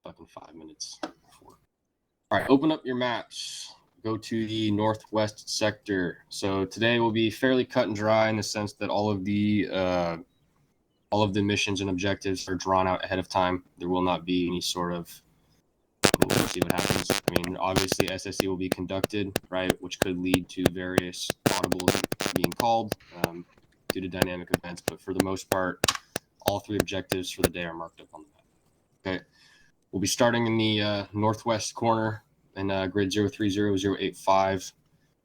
fucking 5 minutes before. All right, open up your maps. Go to the northwest sector. So today will be fairly cut and dry in the sense that all of the missions and objectives are drawn out ahead of time. There will not be any sort of, we'll see what happens. I mean, obviously SSE will be conducted, right, which could lead to various audibles being called due to dynamic events. But for the most part, all 3 objectives for the day are marked up on the map. Okay, we'll be starting in the northwest corner in grid 030085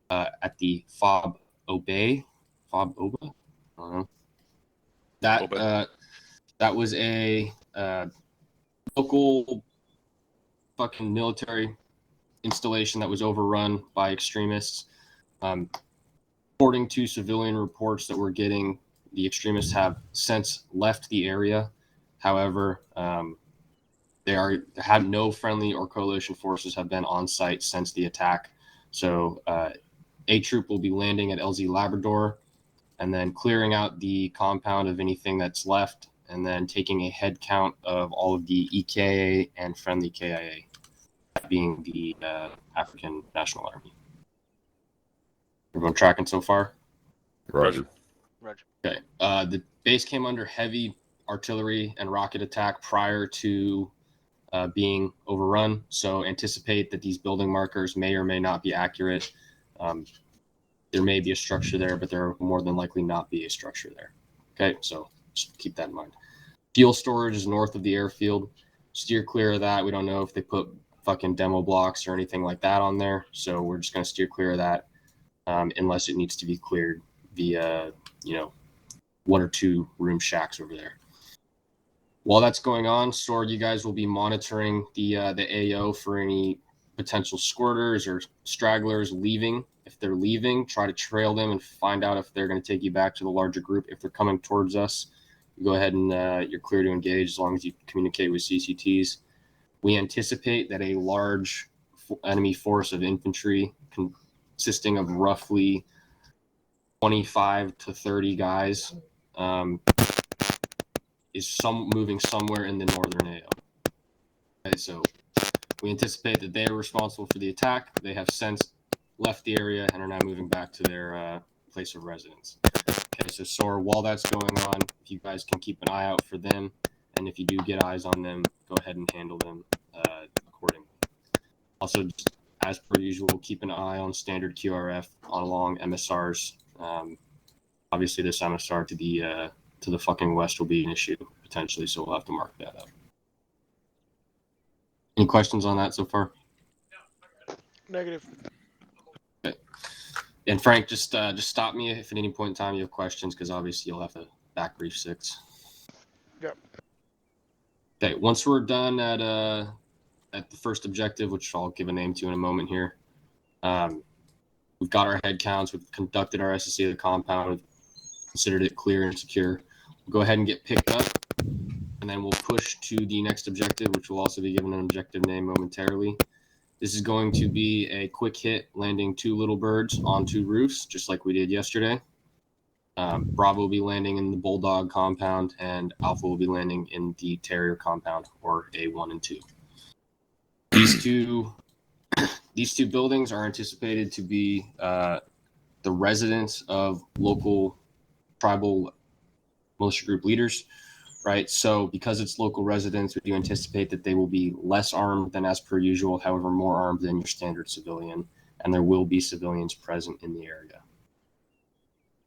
at the Fob Obey. Fob Oba? I don't know. That was a local fucking military installation that was overrun by extremists. According to civilian reports that we're getting, the extremists have since left the area. However, have no friendly or coalition forces have been on site since the attack. So A Troop will be landing at LZ Labrador and then clearing out the compound of anything that's left and then taking a head count of all of the EKA and friendly KIA, being the African National Army. Everyone tracking so far? Roger. Okay. The base came under heavy artillery and rocket attack prior to being overrun, so anticipate that these building markers may or may not be accurate. There may be a structure there, but there will more than likely not be a structure there. Okay, so just keep that in mind. Fuel storage is north of the airfield. Steer clear of that. We don't know if they put fucking demo blocks or anything like that on there, so we're just going to steer clear of that unless it needs to be cleared via, 1 or 2 room shacks over there. While that's going on, SOAR, you guys will be monitoring the AO for any potential squirters or stragglers leaving. If they're leaving, try to trail them and find out if they're going to take you back to the larger group. If they're coming towards us, you go ahead and you're clear to engage as long as you communicate with CCTs. We anticipate that a large enemy force of infantry consisting of roughly 25 to 30 guys is moving somewhere in the northern AO. Okay, so we anticipate that they are responsible for the attack. They have since left the area and are now moving back to their place of residence. Okay, so SOAR, while that's going on, if you guys can keep an eye out for them, and if you do get eyes on them, go ahead and handle them accordingly. Also, just as per usual, keep an eye on standard QRF along MSRs. Obviously, this MSR to the fucking west will be an issue potentially, so we'll have to mark that up. Any questions on that so far? Negative. Okay. And Frank, just stop me if at any point in time you have questions, because obviously you'll have to back brief 6. Yep. Okay. Once we're done at the first objective, which I'll give a name to in a moment here, we've got our head counts. We've conducted our SSE of the compound. We've considered it clear and secure. We'll go ahead and get picked up, and then we'll push to the next objective, which will also be given an objective name momentarily. This is going to be a quick hit, landing 2 little birds on 2 roofs, just like we did yesterday. Bravo will be landing in the Bulldog compound, and Alpha will be landing in the Terrier compound, or A1 and 2. These two buildings are anticipated to be the residence of local tribal militia group leaders, right? So because it's local residents, we do anticipate that they will be less armed than as per usual, however, more armed than your standard civilian, and there will be civilians present in the area.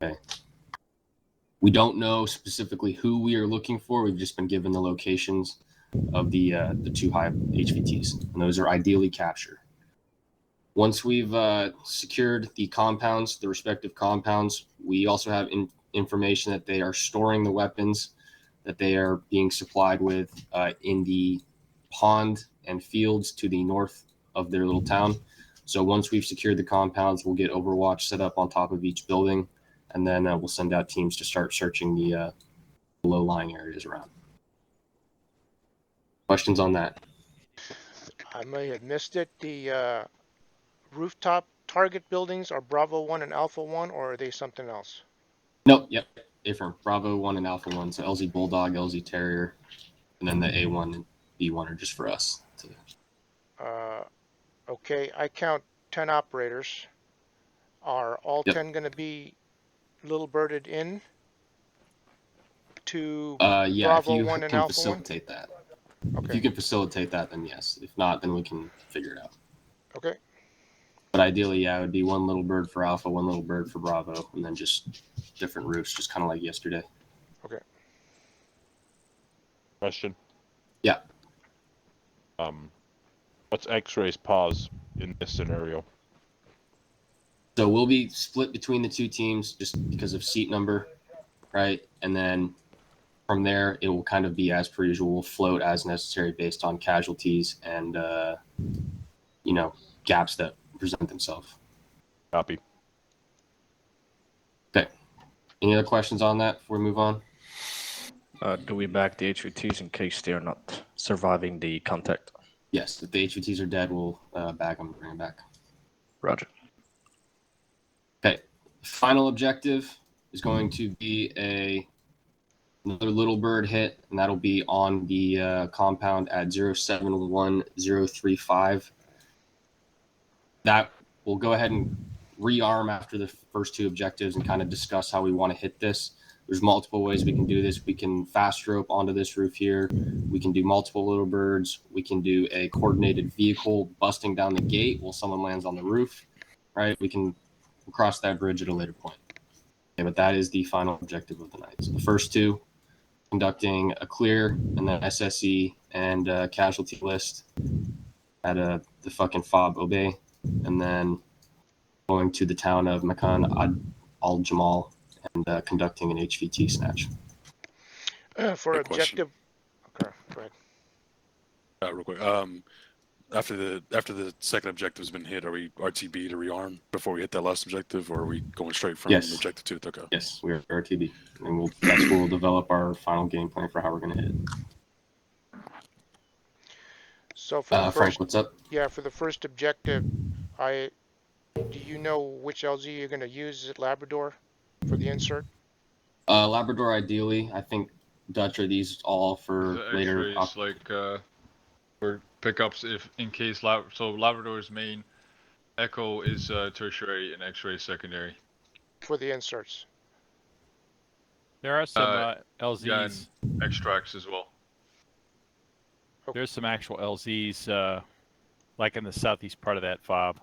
Okay. We don't know specifically who we are looking for. We've just been given the locations of the 2 high HVTs, and those are ideally captured. Once we've secured the compounds, the respective compounds, we also have information that they are storing the weapons that they are being supplied with in the pond and fields to the north of their little town. So once we've secured the compounds, we'll get Overwatch set up on top of each building, and then we'll send out teams to start searching the low-lying areas around. Questions on that? I may have missed it. The rooftop target buildings are Bravo 1 and Alpha 1, or are they something else? Nope, yep. Affirm. Bravo 1 and Alpha 1. So LZ Bulldog, LZ Terrier, and then the A1 B1 or just for us? Okay, I count 10 operators. Are all Yep. 10 going to be little birded in to Yeah, if Bravo you 1 and can Alpha 1? facilitate that. If Okay, you can facilitate that, then yes. If not, then we can figure it out. okay. But ideally, yeah, it would be one little bird for Alpha, one little bird for Bravo, and then just different routes, just kind of like yesterday. Okay. Question. Yeah. What's X-ray's pause in this scenario? So we'll be split between the two teams just because of seat number, right? And then from there, it will kind of be as per usual. We'll float as necessary based on casualties and, gaps that present themselves. Copy. Okay. Any other questions on that before we move on? Do we back the HVTs in case they are not surviving the contact? Yes. If the HVTs are dead, we'll bag them and bring them back. Roger. Okay. Final objective is going to be another little bird hit, and that'll be on the compound at 071035. That we'll go ahead and rearm after the first two objectives and kind of discuss how we want to hit this. There's multiple ways we can do this. We can fast rope onto this roof here. We can do multiple little birds. We can do a coordinated vehicle busting down the gate while someone lands on the roof, right? We'll cross that bridge at a later point. Okay, but that is the final objective of the night. So the first two, conducting a clear and then SSE and casualty list at the fucking FOB Obey, and then going to the town of Makan Al Jamal and conducting an HVT snatch. For Quick question. objective, okay, go ahead. Real quick. After the second objective's been hit, are we RTB to rearm before we hit that last objective, or are we going straight from Yes. objective two? Okay. Yes, we are RTB, and that's where we'll develop our final game plan for how we're going to hit it. So for the Frank, first, what's up? yeah, for the first objective, do you know which LZ you're going to use? Is it Labrador for the insert? Labrador, ideally. I think Dutch are these all for The later. X-rays, like for pickups, if in case so Labrador is main, Echo is tertiary, and X-ray is secondary. For the inserts. There are some LZs. Yeah, and extracts as well. There's some actual LZs, like in the southeast part of that fob.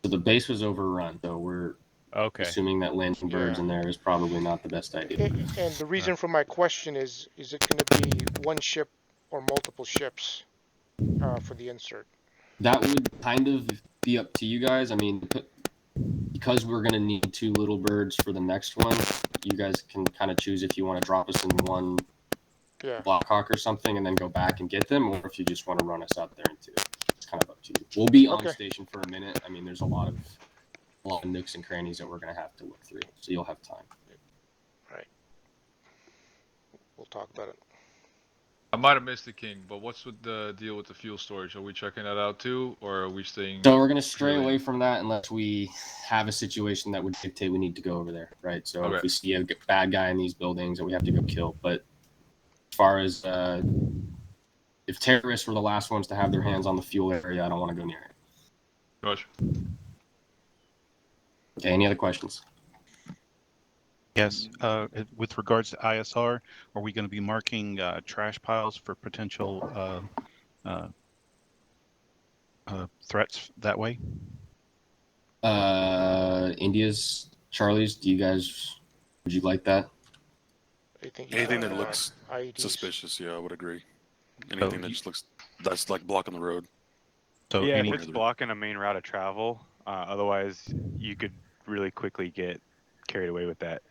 So the base was overrun, so we're assuming that landing birds in there is probably not the best idea. And the reason for my question is it going to be one ship or multiple ships for the insert? That would kind of be up to you guys. I mean, because we're going to need two little birds for the next one, you guys can kind of choose if you want to drop us in one Blackhawk or something and then go back and get them, or if you just want to run us out there into it. It's kind of up to you. We'll be on station for a minute. I mean, there's a lot of nooks and crannies that we're going to have to look through, so you'll have time. Right. We'll talk about it. I might have missed the king, but what's with the deal with the fuel storage? Are we checking that out too, or are we staying? So we're going to stray away from that unless we have a situation that would dictate we need to go over there, right? So if we see a bad guy in these buildings that we have to go kill, but as far as if terrorists were the last ones to have their hands on the fuel area, I don't want to go near it. Gosh. Okay, any other questions? Yes. With regards to ISR, are we going to be marking trash piles for potential threats that way? India's, Charlie's, would you like that? Anything that looks suspicious, yeah, I would agree. Anything that just looks, that's like blocking the road. So yeah, if it's blocking a main route of travel, otherwise you could really quickly get carried away with that.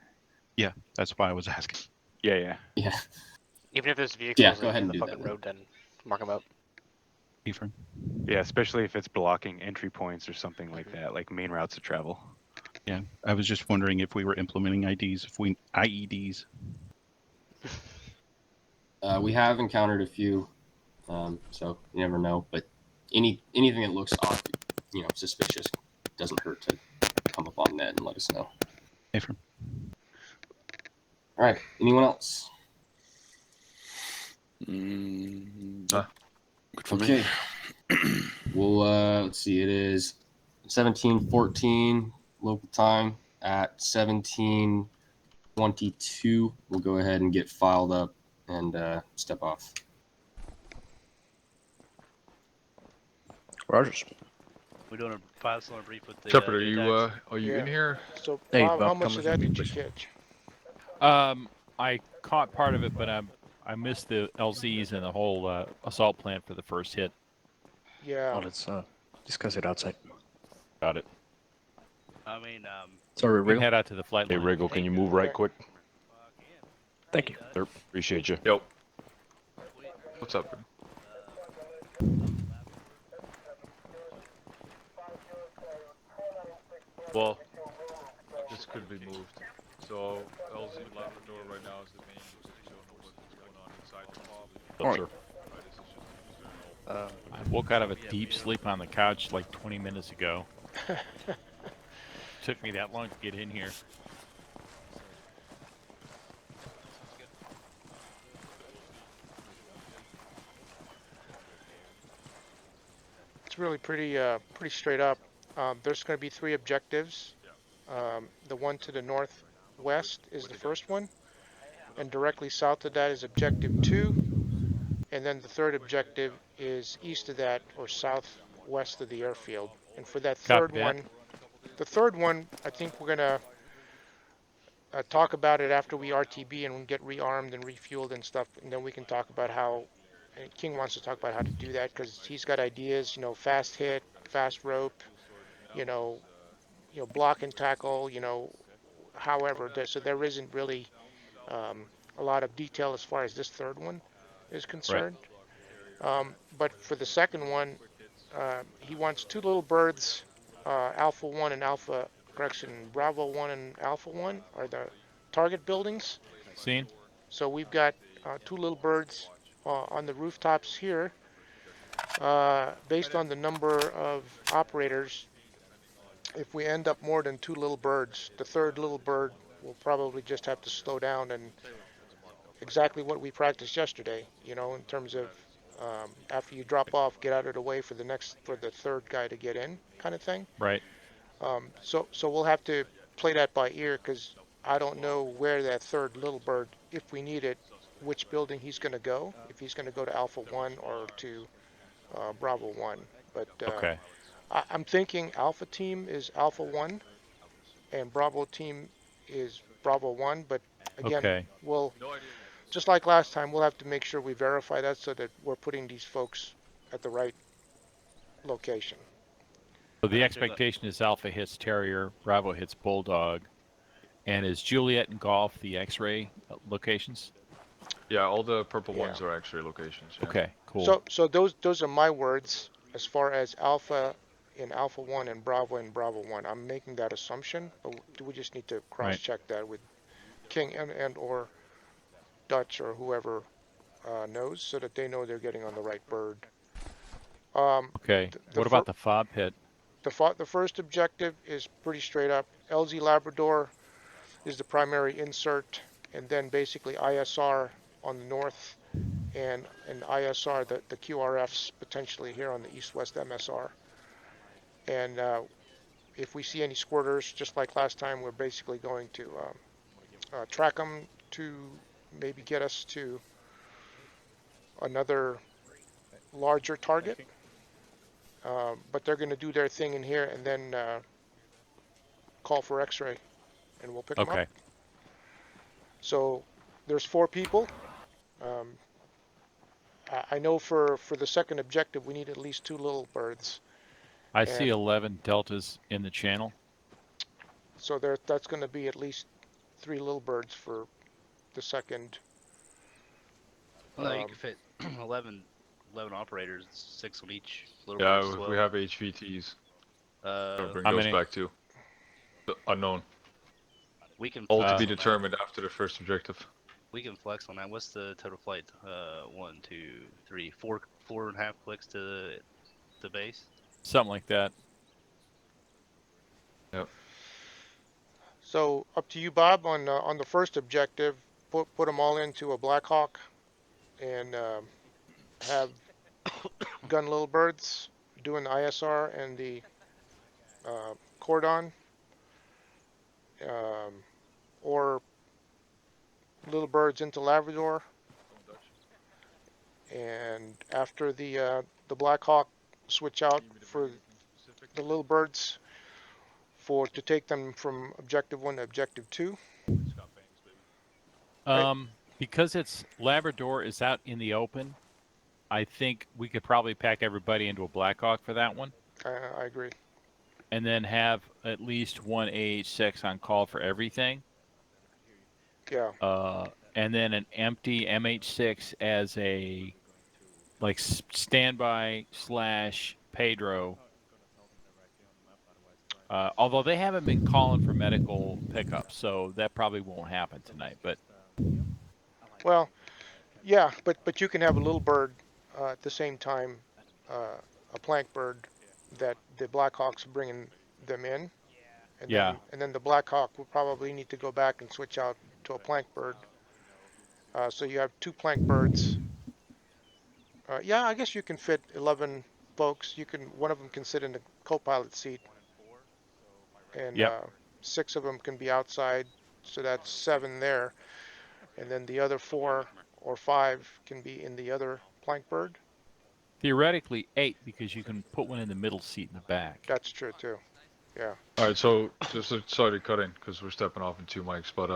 Yeah, that's why I was asking. Yeah. Even if there's vehicles go ahead and the do fucking that. road, then mark them up. Yeah, especially if it's blocking entry points or something like that, like main routes of travel. Yeah, I was just wondering if we were implementing IEDs. We have encountered a few, so you never know. But anything that looks off, suspicious, doesn't hurt to come up on net and let us know. All right. Anyone else? Good for Okay. me. Well, let's see. It is 17:14 local time at 17:22. We'll go ahead and get filed up and step off. Rogers. We're doing a 5-cylinder brief with the Shepard, JDAX. are you in Yeah. here? So Hey, Bob, Bob, how come much of with that me, did you please. catch? I caught part of it, but I missed the LZs and the whole assault plan for the first hit. Yeah. Oh, let's discuss it outside. Got it. I mean, Sorry, We can Riggle. head out to the flight Hey, line. Wriggle, can you move right Okay. quick? Thank you. Sir, appreciate you. Yo. What's up? Well, this could be moved. So LZ Labrador right now is the main because we don't know what's going on inside the fob. Yes, sir. Right, this is just an external. I woke out of a deep sleep on the couch like 20 minutes ago. Took me that long to get in here. It's really pretty straight up. There's going to be 3 objectives. The one to the northwest is the first one, and directly south of that is objective 2, and then the third objective is east of that or southwest of the airfield. And for that third Copy that. one, the third one, I think we're going to talk about it after we RTB and get rearmed and refueled and stuff, and then we can talk about how. And King wants to talk about how to do that because he's got ideas, fast hit, fast rope, you know, block and tackle, however. So there isn't really a lot of detail as far as this third one is concerned. But for the second one, he wants 2 little birds, Alpha 1 and Bravo 1 and Alpha 1 are the target buildings. Seen? So we've got 2 little birds on the rooftops here. Based on the number of operators, if we end up more than 2 little birds, the third little bird will probably just have to slow down and exactly what we practiced yesterday, in terms of after you drop off, get out of the way for the third guy to get in, kind of thing. Right. So we'll have to play that by ear because I don't know where that third little bird, if we need it, which building he's going to go, if he's going to go to Alpha 1 or to Bravo 1. But Okay. I'm thinking Alpha team is Alpha 1 and Bravo team is Bravo 1. But again, Okay. we'll, just like last time, we'll have to make sure we verify that so that we're putting these folks at the right location. So the expectation is Alpha hits Terrier, Bravo hits Bulldog, and is Juliet and Golf the X-ray locations? Yeah, all the purple ones are X-ray locations. Yeah. Okay, cool. So those are my words as far as Alpha in Alpha 1 and Bravo in Bravo 1. I'm making that assumption, but we just need to cross-check that with King and or Dutch or whoever knows so that they know they're getting on the right bird. Okay. What about the fob hit? The first objective is pretty straight up. LZ Labrador is the primary insert, and then basically ISR on the north and ISR, the QRFs potentially here on the east-west MSR. And if we see any squirters, just like last time, we're basically going to track them to maybe get us to another larger target. But they're going to do their thing in here and then call for X-ray, and we'll pick them up. So there's 4 people. I know for the second objective, we need at least 2 little birds. I see 11 deltas in the channel. So that's going to be at least 3 little birds for the second. Well, no, you can fit 11 operators, 6 on each little Yeah, birds as well. we have HVTs. Bring how those many? back too. The unknown. We can all flex to be on that. determined after the first objective. We can flex on that. What's the total flight? 1, 2, 3, 4.5 clicks to base. Something like that. Yep. So up to you, Bob, on the first objective. Put them all into a Black Hawk and have gun little birds doing the ISR and the cordon, um, or little birds into Labrador, and after the Black Hawk, switch out for the little birds to take them from objective 1 to objective 2. Because it's Labrador is out in the open, I think we could probably pack everybody into a Blackhawk for that one. I agree. And then have at least one AH6 on call for everything. Yeah. And then an empty MH6 as a like standby / Pedro. Although they haven't been calling for medical pickups, so that probably won't happen tonight. But well, yeah, but you can have a little bird at the same time, a plank bird that the Blackhawks are bringing them in, and then the Blackhawk will probably need to go back and switch out to a plank bird. So you have 2 plank birds. Yeah, I guess you can fit 11 folks. One of them can sit in the co-pilot seat, and 6 of them can be outside. So that's 7 there, and then the other 4 or 5 can be in the other plank bird. Theoretically 8 because you can put one in the middle seat in the back. That's true too. Yeah. All right, so just sorry to cut in because we're stepping off in 2 mics, but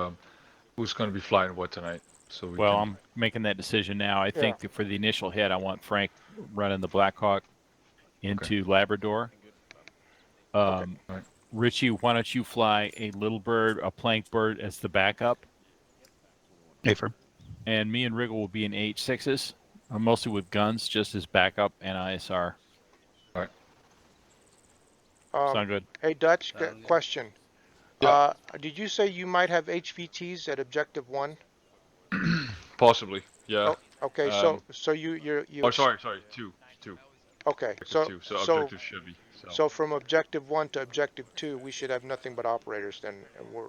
who's going to be flying what tonight? So I'm making that decision now. I think that for the initial hit, I want Frank running the Blackhawk into Labrador. Richie, why don't you fly a little bird, a plank bird as the backup? Affirm. And me and Riggle will be in H6s, mostly with guns, just as backup and ISR. All right. Sound good? Hey, Dutch, question. Yeah. Did you say you might have HVTs at objective 1? Possibly, yeah. Oh, okay, so you. Oh, sorry, 2. Okay, objective 2, so objective Chevy. So from objective 1 to objective 2, we should have nothing but operators then, and we're.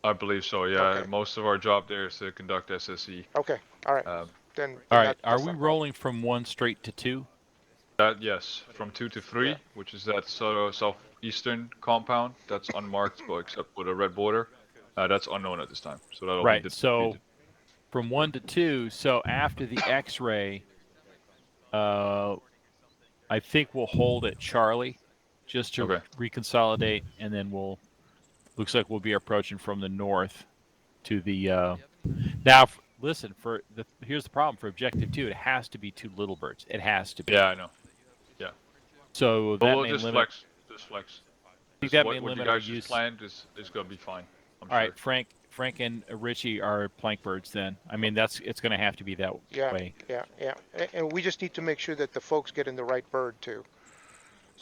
I believe so. Yeah, Okay. most of our job there is to conduct SSE. Okay, all right. Then all right, are we rolling from 1 straight to 2? Yes, from 2 to 3, which is that sort of southeastern compound that's unmarked, but except with a red border. That's unknown at this time, so that'll be so from 1 to 2. So after the X-ray, I think we'll hold at Charlie, just to reconsolidate, and then looks like we'll be approaching from the north to the. Now, listen, here's the problem for objective 2. It has to be 2 little birds. It has to be. Yeah, I know. Yeah. So that we'll may just limit. Just flex. I think that may what limit you our guys use. Planned is going to be fine. All right, Frank and Richie are plank birds then. I mean, it's going to have to be that way. Yeah. And we just need to make sure that the folks get in the right bird too.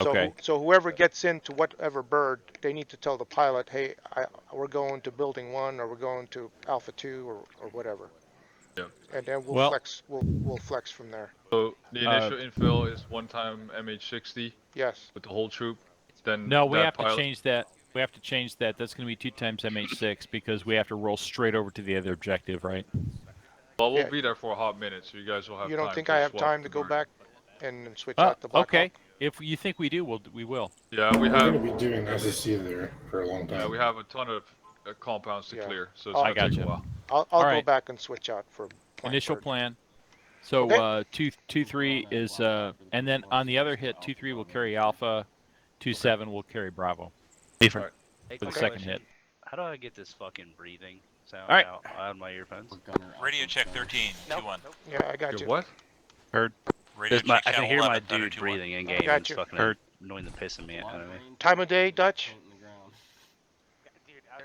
So, okay. So whoever gets into whatever bird, they need to tell the pilot, hey, we're going to building 1, or we're going to Alpha 2, or whatever. Yeah. And then we'll flex. We'll flex from there. So the initial infill is 1-time MH60. Yes. With the whole troop. Then no, we have to change that. We have to change that. That's going to be 2 times MH6 because we have to roll straight over to the other objective, right? Well, we'll be there for a hot minute, so you guys will have time. You don't think I have time to go back and switch out the Blackhawk? Okay. If you think we do, we will. Yeah, we have. We're going to be doing SSC there for a long time. Yeah, we have a ton of compounds to clear, so it's I got take a while. I'll go back and switch out for initial plan. So 2-3 is and then on the other hit, 2-3 will carry Alpha, 2-7 will carry Bravo. Affirm. For the second hit. How do I get this fucking breathing sound out on my earphones? Radio check 13, 2-1. Yeah, I got you. What? Heard. Radio I check can hear my 11, Thunder dude 2-1. breathing in game. Got It's you. fucking Heard. annoying the piss in me. Time of day, Dutch?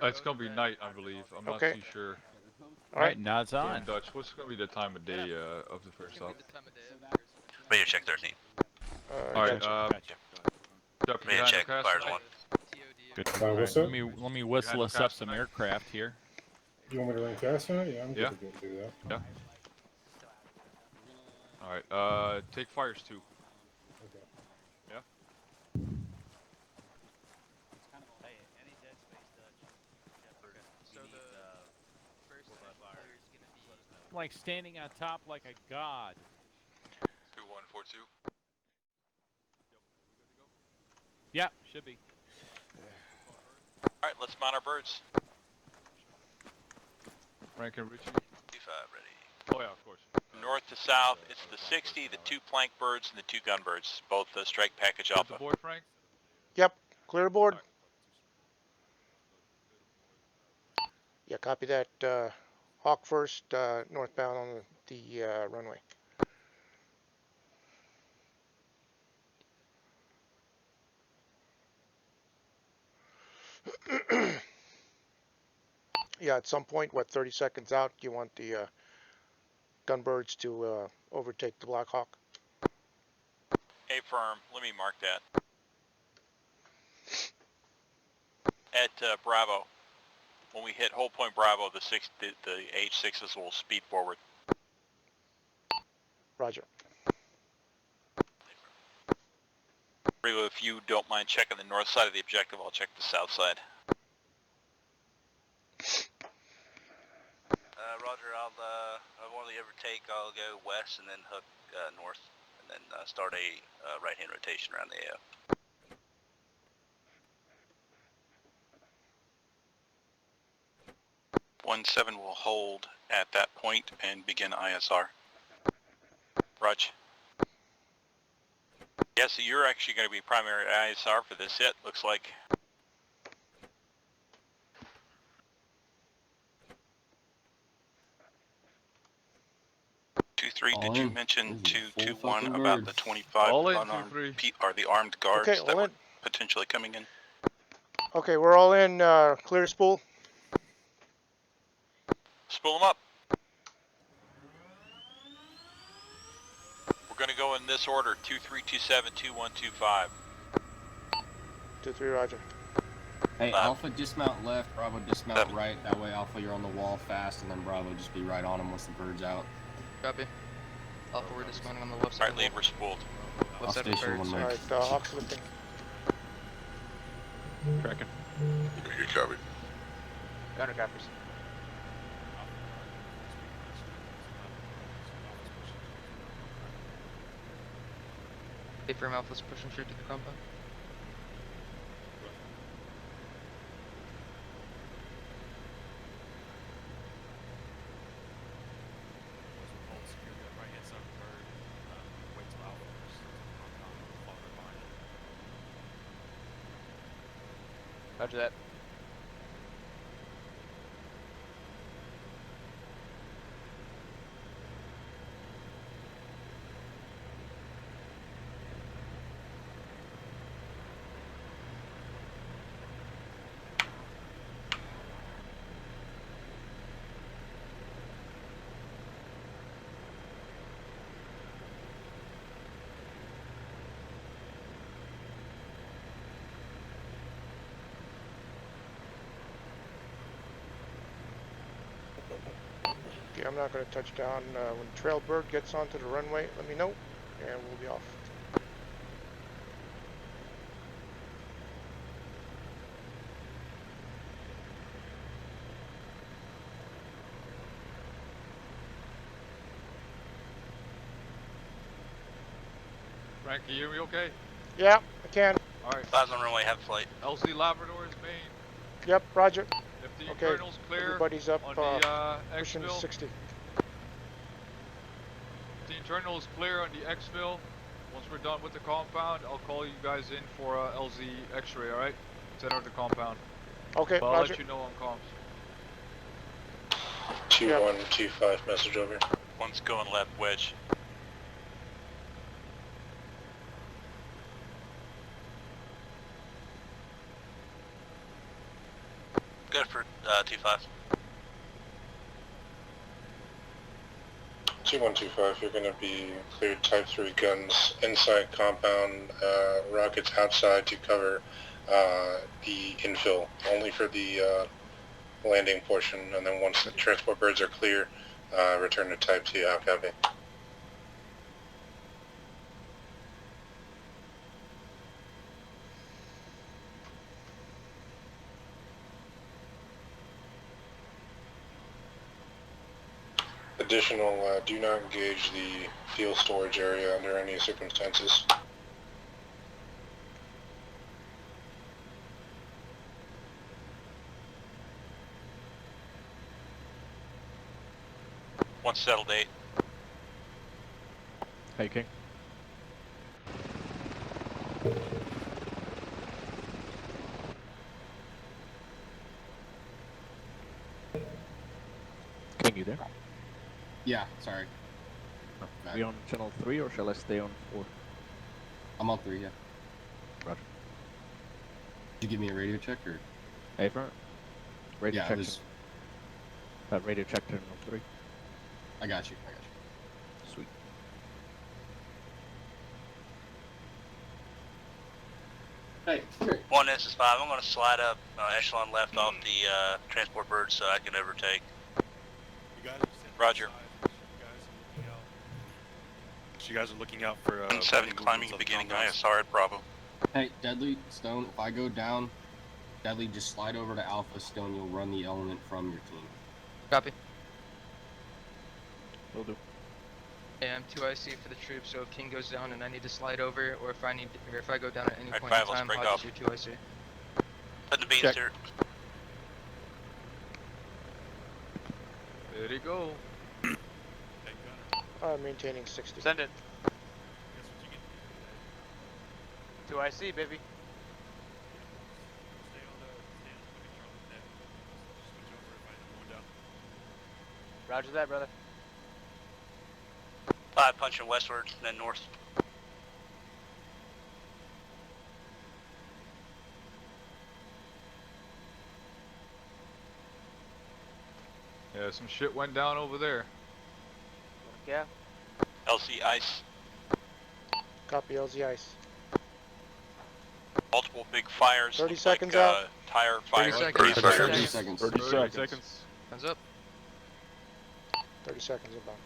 It's gonna be night, I believe. I'm not too sure. All right, nods on. Dutch, what's gonna be the time of day of the first stop? Radio check 13. All right. Radio check, fires 1. Good. What's Let up? me whistle us up some aircraft here. You want me to run cast on it? Yeah, I'm good to do that. Yeah. All right. Take fires 2. Okay. Yeah. like standing on top like a god. 2142. Yeah, should be. Alright, let's mount our birds. Frank and Richie. T5 ready. Oh yeah, of course. North to south, it's the 60, the 2 plank birds, and the 2 gun birds. Both the strike package Good alpha. to board, Frank? Yep. Clear the board. Alright. Yeah, copy that. Hawk first, northbound on the runway. Yeah, at some point, what, 30 seconds out, you want the gunbirds to overtake the Black Hawk? A firm, let me mark that. At Bravo, when we hit hold point Bravo, the H6s will speed forward. Roger. If you don't mind checking the north side of the objective, I'll check the south side. Roger, I'll want to overtake. I'll go west and then hook north, and then start a right-hand rotation around the AO. 17 will hold at that point and begin ISR. Roger. Yeah, so you're actually going to be primary ISR for this hit, looks like. Did you mention 221 about the 25 unarmed or the armed guards that were potentially coming in? Okay, we're all in. Clear spool. Spool them up. We're going to go in this order: 2327, 2125. 2-3, Roger. Hey, Alpha dismount left, Bravo dismount right. That way, Alpha, you're on the wall fast, and then Bravo just be right on him once the bird's out. Copy. Alpha, we're dismounting on the left side. Alright, lead, we're spooled. I'll station one Alright, Hawk's lifting. Tracking. You covered. Gunner copies. A-frame Alpha's pushing straight to the compound. Roger that. Okay, I'm not going to touch down. When Trail Bird gets onto the runway, let me know, and we'll be off. Frank, can you hear me okay? Yeah, I can. Alright. Clouds on runway, have flight. LZ Labrador is main. Yep, Roger. If the Okay, internal's clear, everybody's up, on the pushing to exfil. 60. The internal is clear on the exfil. Once we're done with the compound, I'll call you guys in for LZ X-ray, alright? Center of the compound. Okay, but I'll Roger. let you know on comms. 2125, message over. One's going left wedge. Good for T5. 2125, you're going to be cleared Type 3 guns inside compound, rockets outside to cover the infill, only for the landing portion, and then once the transport birds are clear, return to Type 2, out copy. The Additional, do not engage the fuel storage area under any circumstances. One settle date. Hey, King. King, you there? Yeah, sorry. Are we on channel 3 or shall I stay on 4? I'm on 3, yeah. Roger. Did you give me a radio check or? Hey, front. Radio Yeah, check. it was. Radio check terminal 3. I got you. I got you. Sweet. Hey, 1 SS5, I'm going to slide up echelon left off the transport bird so I can overtake. Roger. So you guys are looking out for 7 climbing beginning ISR at Bravo. Hey, Deadly, Stone, if I go down, Deadly, just slide over to Alpha, Stone, you'll run the element from your team. Copy. Will do. Yeah, I'm 2 IC for the troops, so if King goes down and I need to slide over, or if I go down at any point in Alright, time, break I'll off. just do 2 IC. Put the beans Check. dirt. There you go. Maintaining 60. Send it. 2 IC, baby. Roger that, brother. 5 punching westward, then north. Yeah, some shit went down over there. Yeah. LC ice. Copy, LZ ice. Multiple big fires. 30 look seconds like, out. Tire fire. 30 seconds. 30 seconds. 30 seconds. Hands up. 30 seconds about.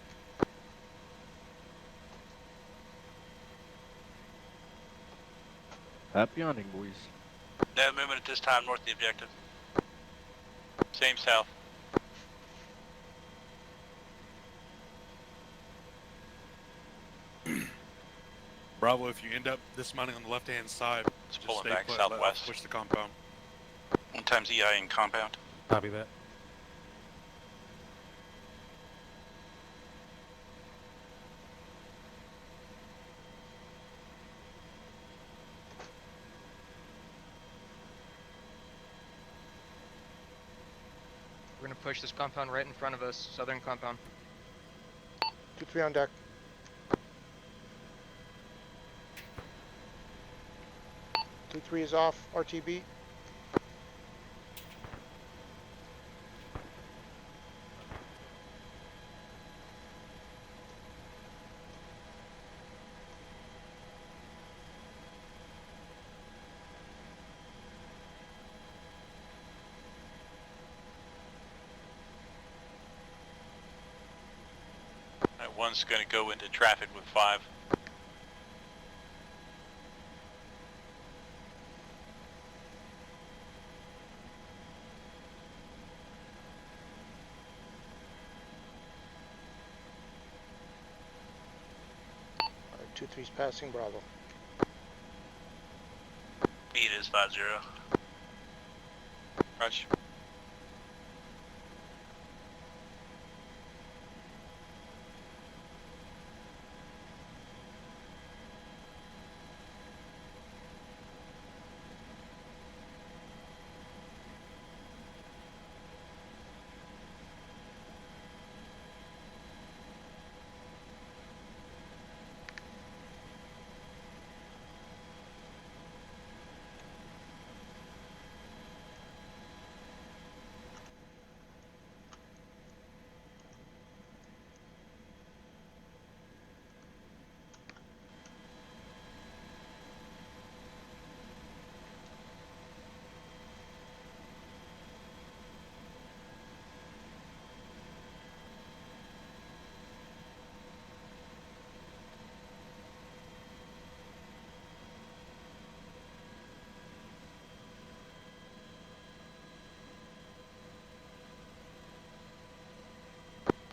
Happy hunting, boys. No movement at this time north of the objective. Same south. Bravo, if you end up dismounting on the left-hand side, just pulling stay back put, southwest. push the compound. 1 times EI in compound. Copy that. We're gonna push this compound right in front of us, southern compound. 2-3 on deck. Two three is off. RTB. That one's going to go into traffic with 5. Alright, 2-3's passing Bravo. Speed is 50. Rush.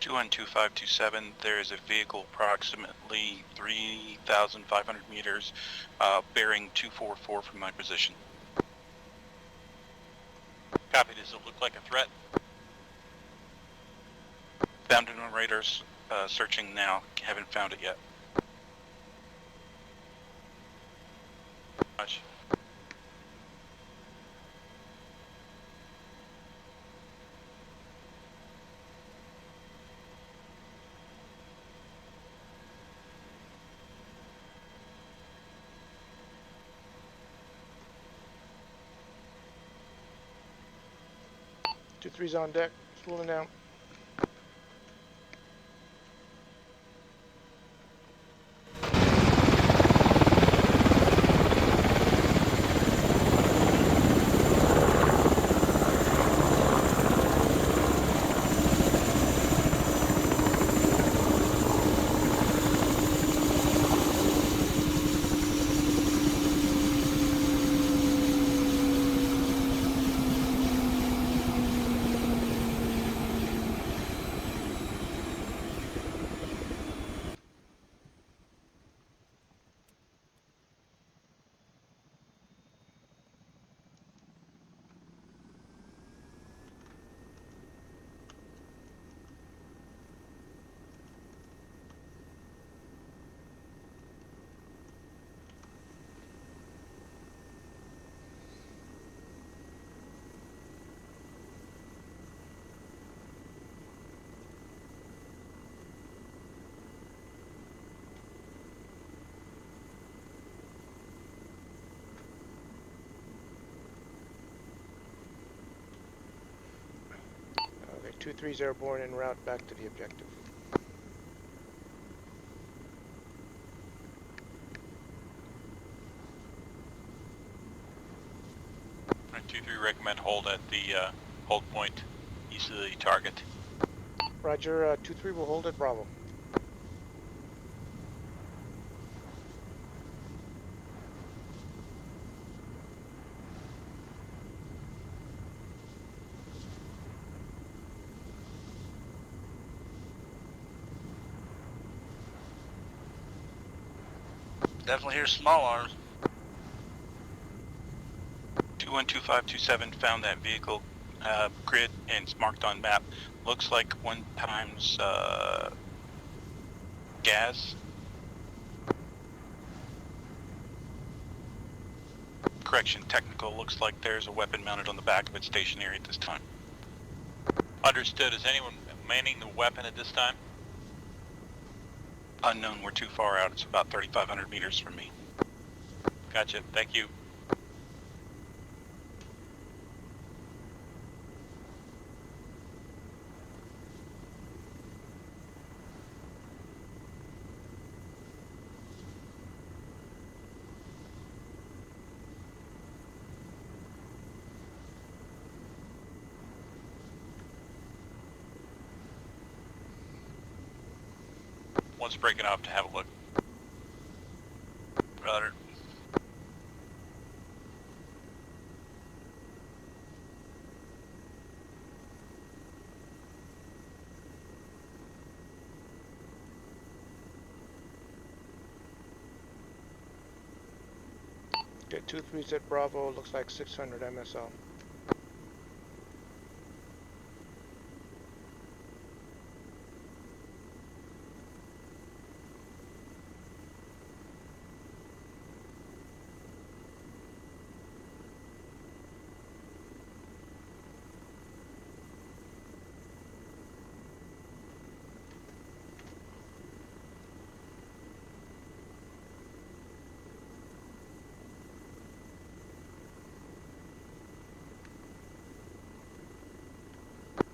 212527, there is a vehicle approximately 3,500 meters, bearing 244 from my position. Copy, does it look like a threat? Found it on radars, searching now, haven't found it yet. Much. Two threes on deck, spooling down. Okay, 2-3's airborne en route back to the objective. Alright, 2-3 recommend hold at the hold point east of the target. Roger, 2-3 will hold at Bravo. Definitely hear small arms. 212527 found that vehicle grid and it's marked on map. Looks like 1 times gas. Correction, technical. Looks like there's a weapon mounted on the back of it, stationary at this time. Understood. Is anyone manning the weapon at this time? Unknown. We're too far out. It's about 3,500 meters from me. Gotcha. Thank you. One's breaking off to have a look. Roger. Okay, 2-3's at Bravo, looks like 600 MSL.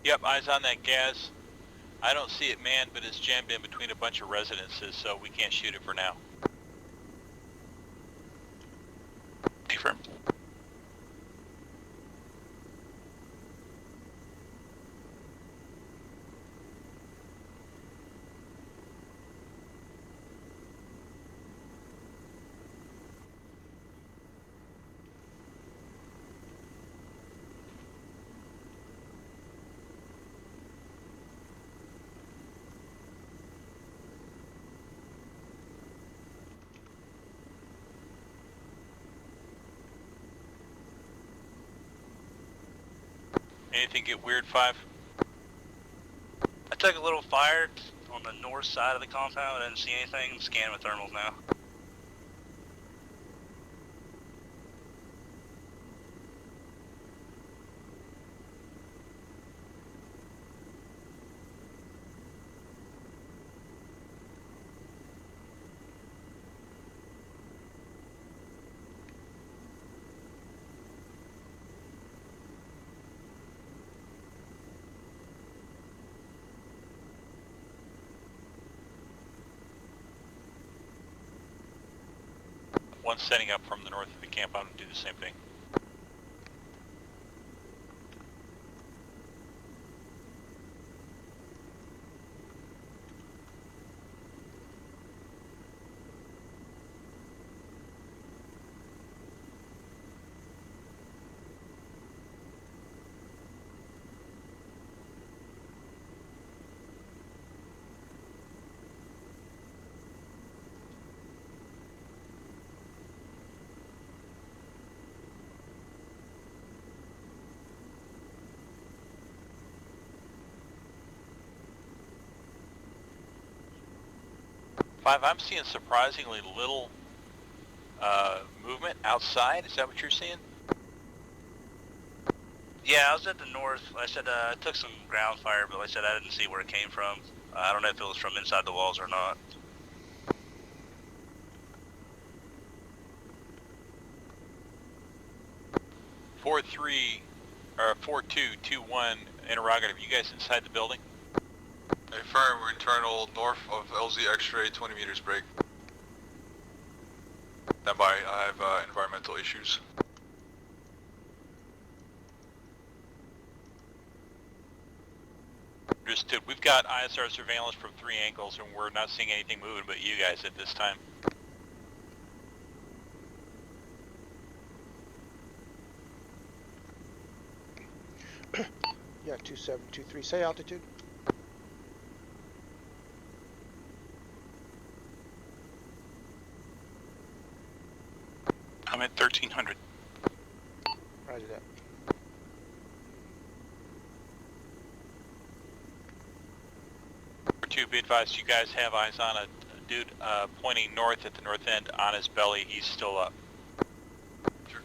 Yep, eyes on that gas. I don't see it manned, but it's jammed in between a bunch of residences, so we can't shoot it for now. Confirm. Anything get weird, 5? I took a little fire on the north side of the compound. I didn't see anything. I'm scanning with thermals now. One setting up from the north of the compound and do the same thing. I'm seeing surprisingly little movement outside. Is that what you're seeing? Yeah, I was at the north. Like I said, I took some ground fire, but like I said, I didn't see where it came from. I don't know if it was from inside the walls or not. Four 4221 interrogative. You guys inside the building? Affirm, we're internal north of LZ X-ray, 20 meters break. Stand by, I have environmental issues. Understood. We've got ISR surveillance from 3 angles and we're not seeing anything moving but you guys at this time. Yeah, 2723. Say altitude. I'm at 1300. Roger that. Number 2, be advised you guys have eyes on a dude pointing north at the north end on his belly. He's still up. Sure.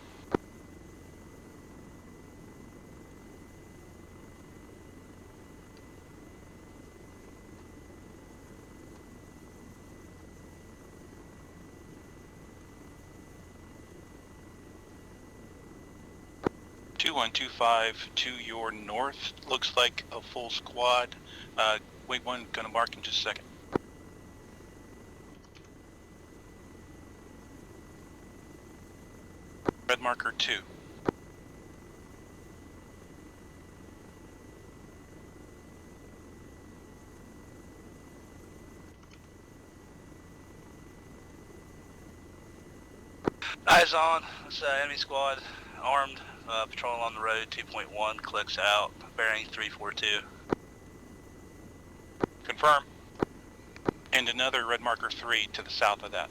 2125 to your north. Looks like a full squad. Wait 1, gonna mark in just a second. Red marker 2. Eyes on. It's enemy squad, armed, patrolling on the road. 2.1 clicks out, bearing 342. Confirm. And another red marker 3 to the south of that.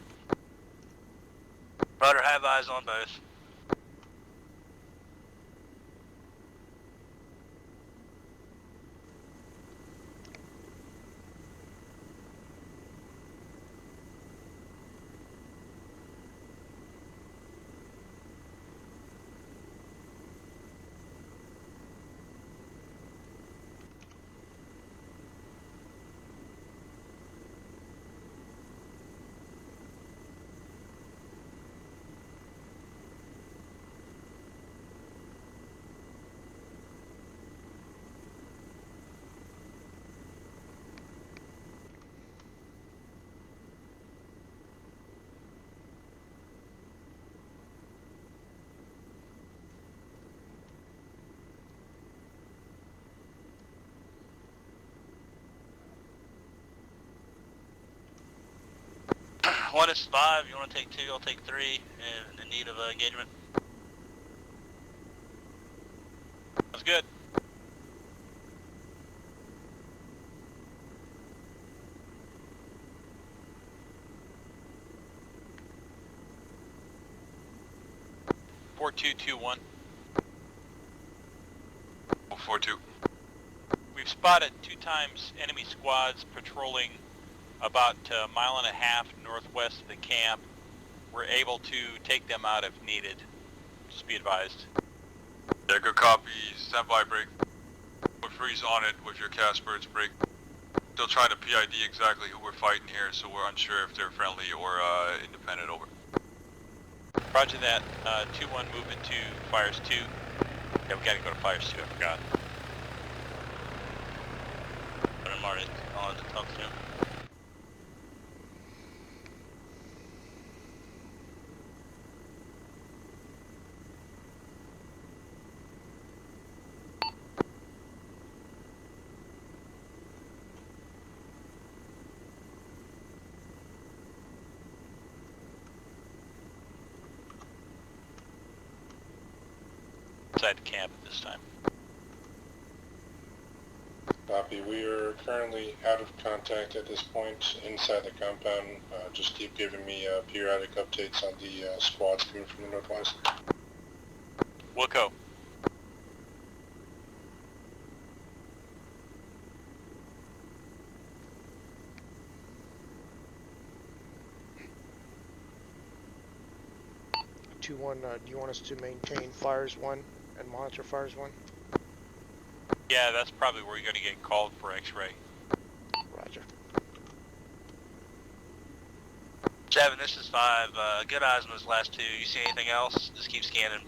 Rudder, have eyes on both. One is 5, you want to take 2, I'll take 3, and in need of engagement. That's good. 4-2. We've spotted 2 times enemy squads patrolling about a mile and a half northwest of the camp. We're able to take them out if needed. Just be advised. Yeah, good copy. Stand by, break. We'll freeze on it with your Casper's break. Still trying to PID exactly who we're fighting here, so we're unsure if they're friendly or independent, over. Roger that. 2-1 moving to Fires 2. Yeah, we gotta go to Fires 2, I forgot. I'm already on to talk to him. Inside the camp at this time. Copy. We are currently out of contact at this point inside the compound. Just keep giving me periodic updates on the squads coming from the northwest. Wilco. Do you want us to maintain Fires 1 and monitor Fires 1? Yeah, that's probably where you're gonna get called for X-ray. Roger. 7, this is 5. Good eyes on those last 2. You see anything else? Just keep scanning.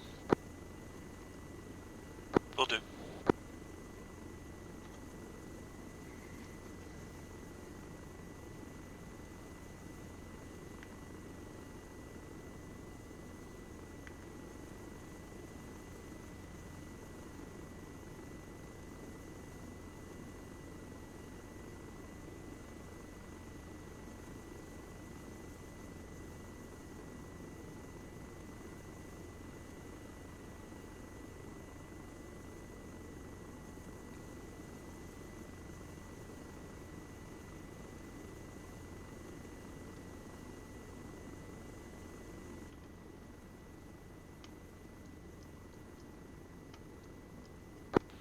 Will do.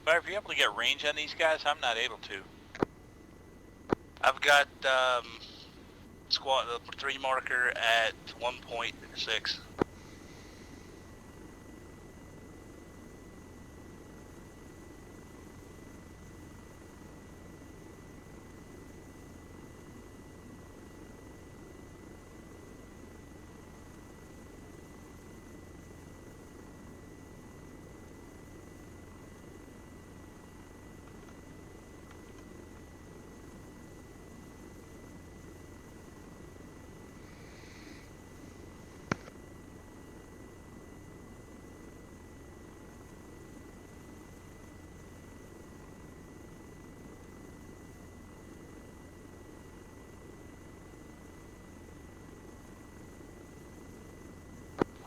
But if you're able to get range on these guys, I'm not able to. I've got squad 3 marker at 1.6.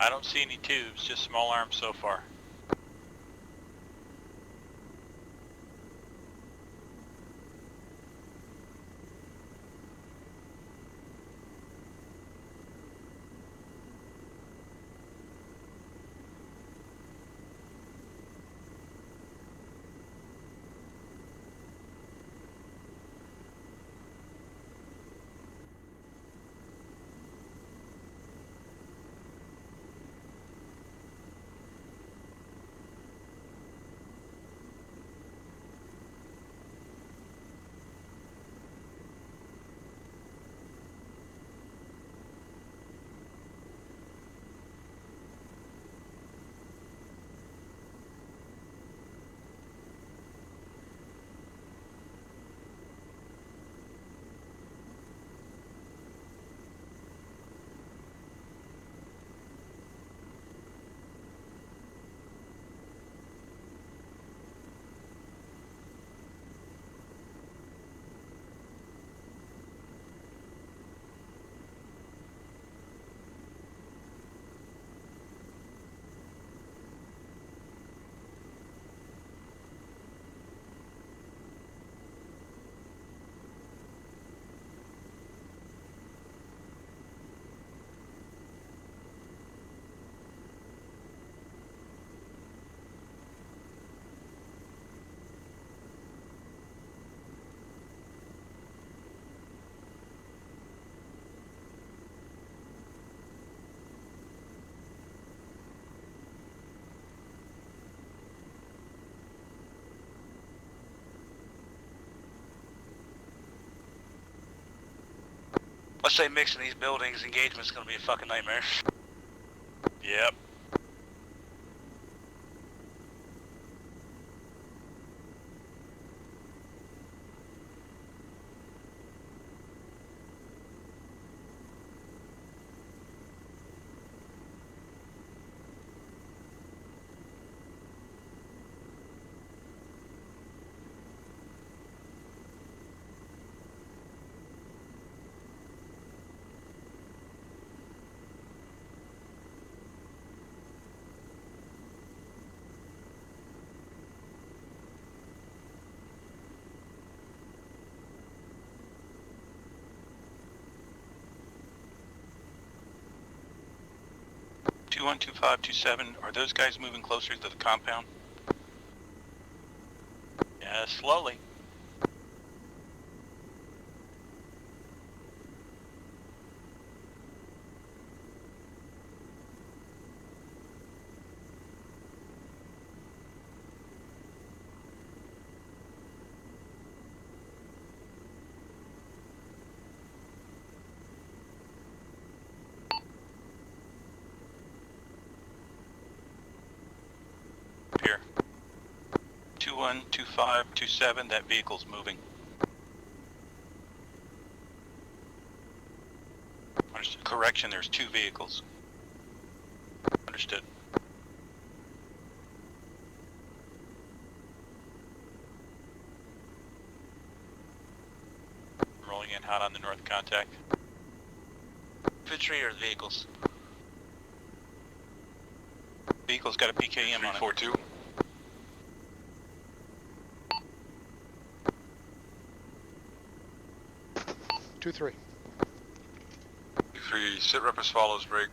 I don't see any tubes, just small arms so far. Let's say mixing these buildings, engagement's gonna be a fucking nightmare. Yep. Two 12527. Are those guys moving closer to the compound? Yeah, slowly. Here. 212527. That vehicle's moving. Understood. Correction, there's two vehicles. Understood. Rolling in hot on the north contact. Infantry or vehicles? Vehicle's got a PKM on it. 342. 2-3. 3, sit rep as follows, break.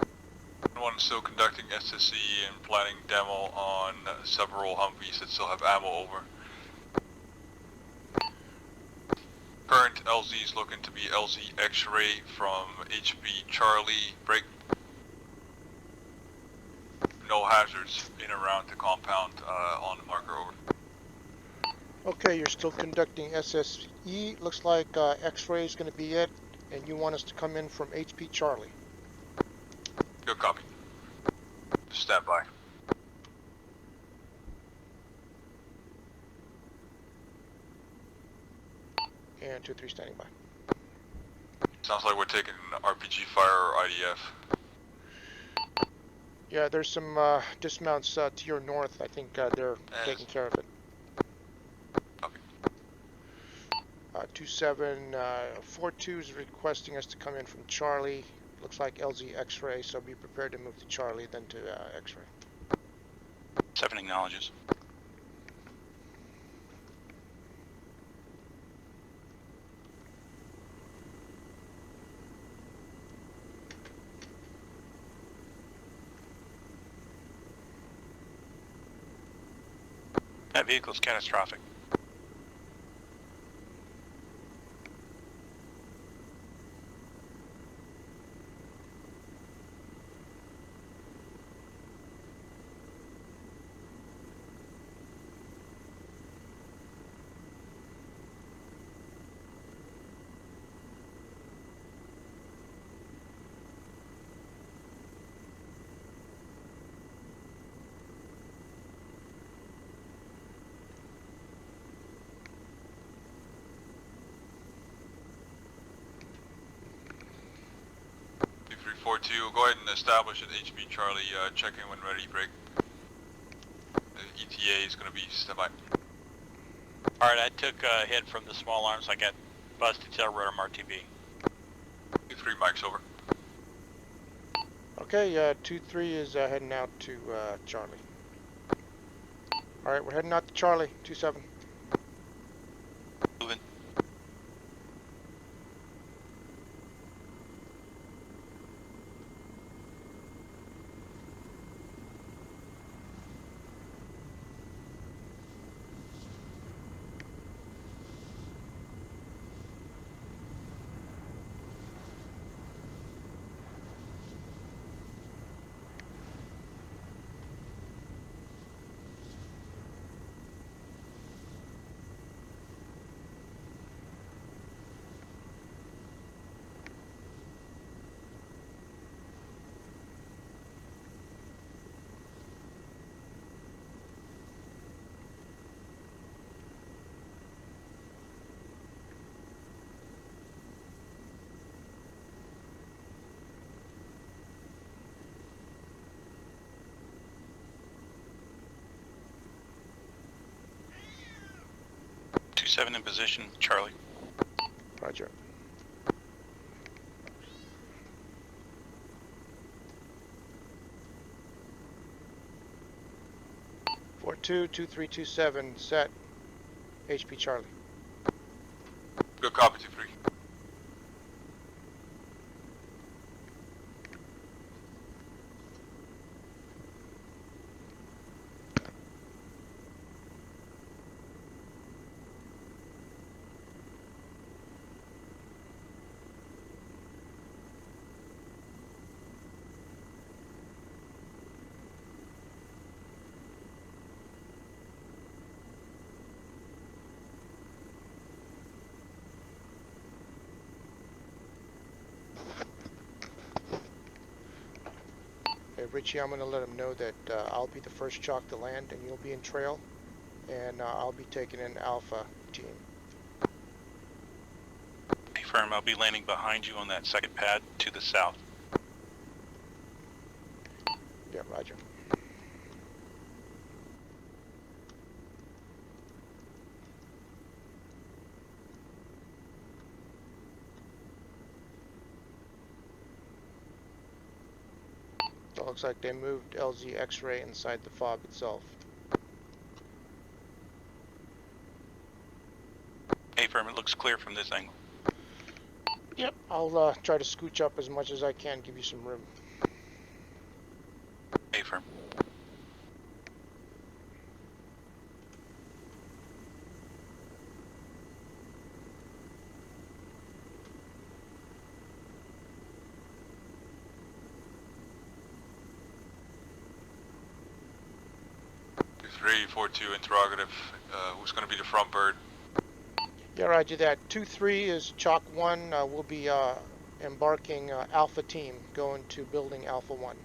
1 still conducting SSE and planning demo on several Humvees that still have ammo over. Current LZ is looking to be LZ X-ray from HB Charlie, break. No hazards in and around the compound on the marker, over. Okay, you're still conducting SSE. Looks like X-ray is going to be it, and you want us to come in from HP Charlie. Good copy. Stand by. And 2-3 standing by. Sounds like we're taking RPG fire or IDF. Yeah, there's some dismounts to your north. I think they're taking care of it. 2742 is requesting us to come in from Charlie. Looks like LZ X-ray, so be prepared to move to Charlie, then to X-ray. 7 acknowledges. That vehicle's catastrophic. Go ahead and establish at HB Charlie, check in when ready, break. The ETA is going to be standby. Alright, I took a hit from the small arms. I got busted tail rotor RTB. 2-3 mics, over. Okay, 2-3 is heading out to Charlie. Alright, we're heading out to Charlie, 2-7. Moving. 527 in position, Charlie. Roger. Four two 2327 set. HP Charlie. Good copy, 2-3. Hey, Richie, I'm going to let him know that I'll be the first chalk to land and you'll be in trail. And I'll be taking in Alpha team. Affirm, I'll be landing behind you on that second pad to the south. Yeah, roger. So it looks like they moved LZ X-ray inside the fob itself. Affirm, it looks clear from this angle. Yep, I'll try to scooch up as much as I can, give you some room. Affirm. Three, 4-2, interrogative. Who's going to be the front bird? Yeah, roger that. 2-3 is chalk 1. We'll be embarking Alpha team going to building Alpha 1.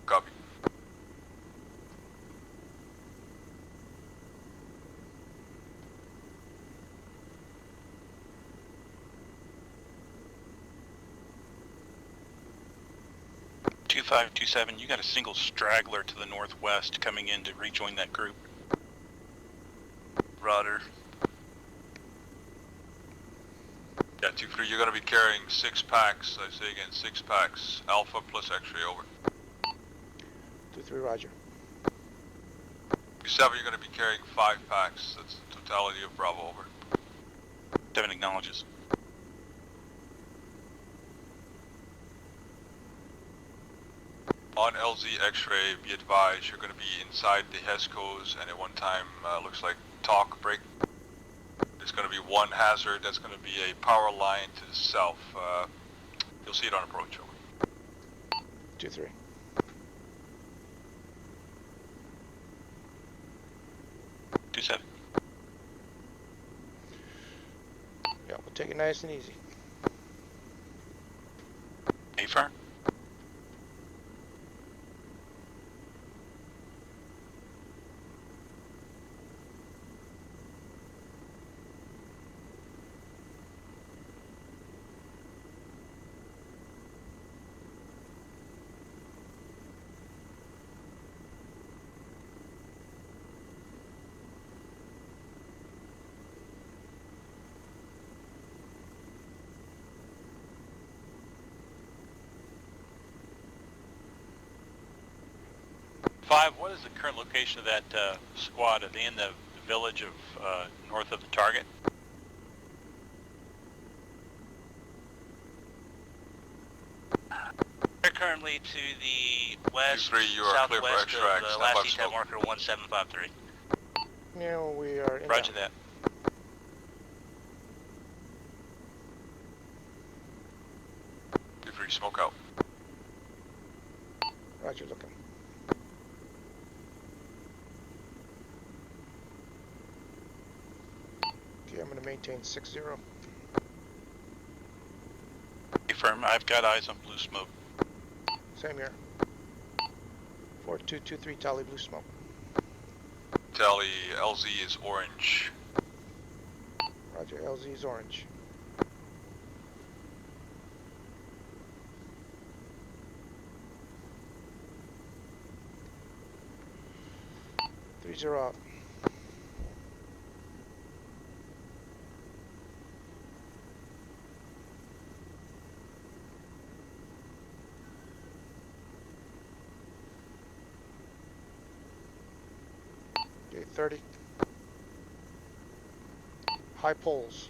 Copy. Two 527, you got a single straggler to the northwest coming in to rejoin that group. Roger. Yeah, 2-3, you're going to be carrying 6 packs. I say again, 6 packs. Alpha plus X-ray, over. 2-3, roger. 7, you're going to be carrying 5 packs. That's the totality of Bravo, over. 7 acknowledges. On LZ X-ray, be advised, you're going to be inside the HESCOs, and at one time, looks like talk break. There's going to be one hazard. That's going to be a power line to the south. You'll see it on approach, over. 2-3. Two 7. Yeah, we'll take it nice and easy. Affirm. What is the current location of that squad? Are they in the village of north of the target? They're currently to the west, 2-3, you are clear for southwest extract. of the Stand last by detail smoke. marker 1753. Yeah, we are in Roger that. Free smoke out. Roger, looking. Okay, I'm going to maintain 6-0. Affirm, I've got eyes on blue smoke. Same here. 4223 tally blue smoke. Tally, LZ is orange. Roger, LZ is orange. Three 0 out. 30. High poles.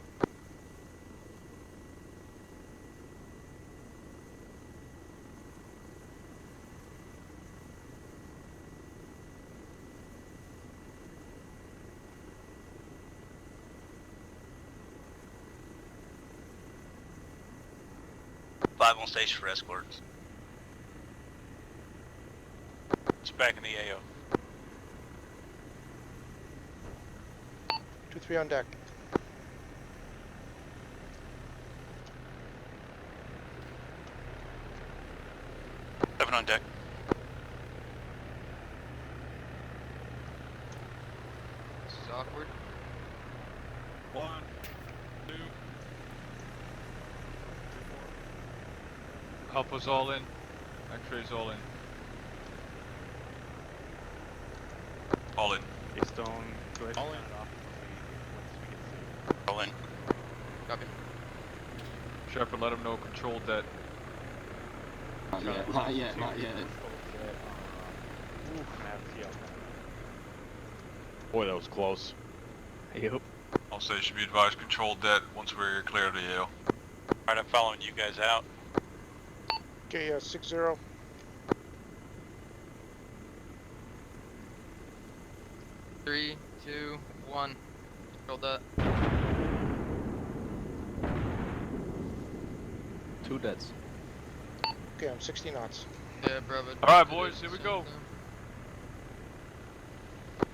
Five on station for escorts. It's back in the AO. 2-3 on deck. Seven on deck. This is awkward. 1, 2. Alpha's all in. X-ray's all in. All in. Stone, go ahead and turn it off All in. Copy. Shepard, let him know controlled that. Not yet, not yet, not yet. Boy, that was close. Yep. All station be advised, controlled that once we're clear of the AO. Alright, I'm following you guys out. Okay, 6-0. Three, two, one. Control that. 2 deads. Okay, I'm 60 knots. Yeah, Bravo. Alright, boys, here we go.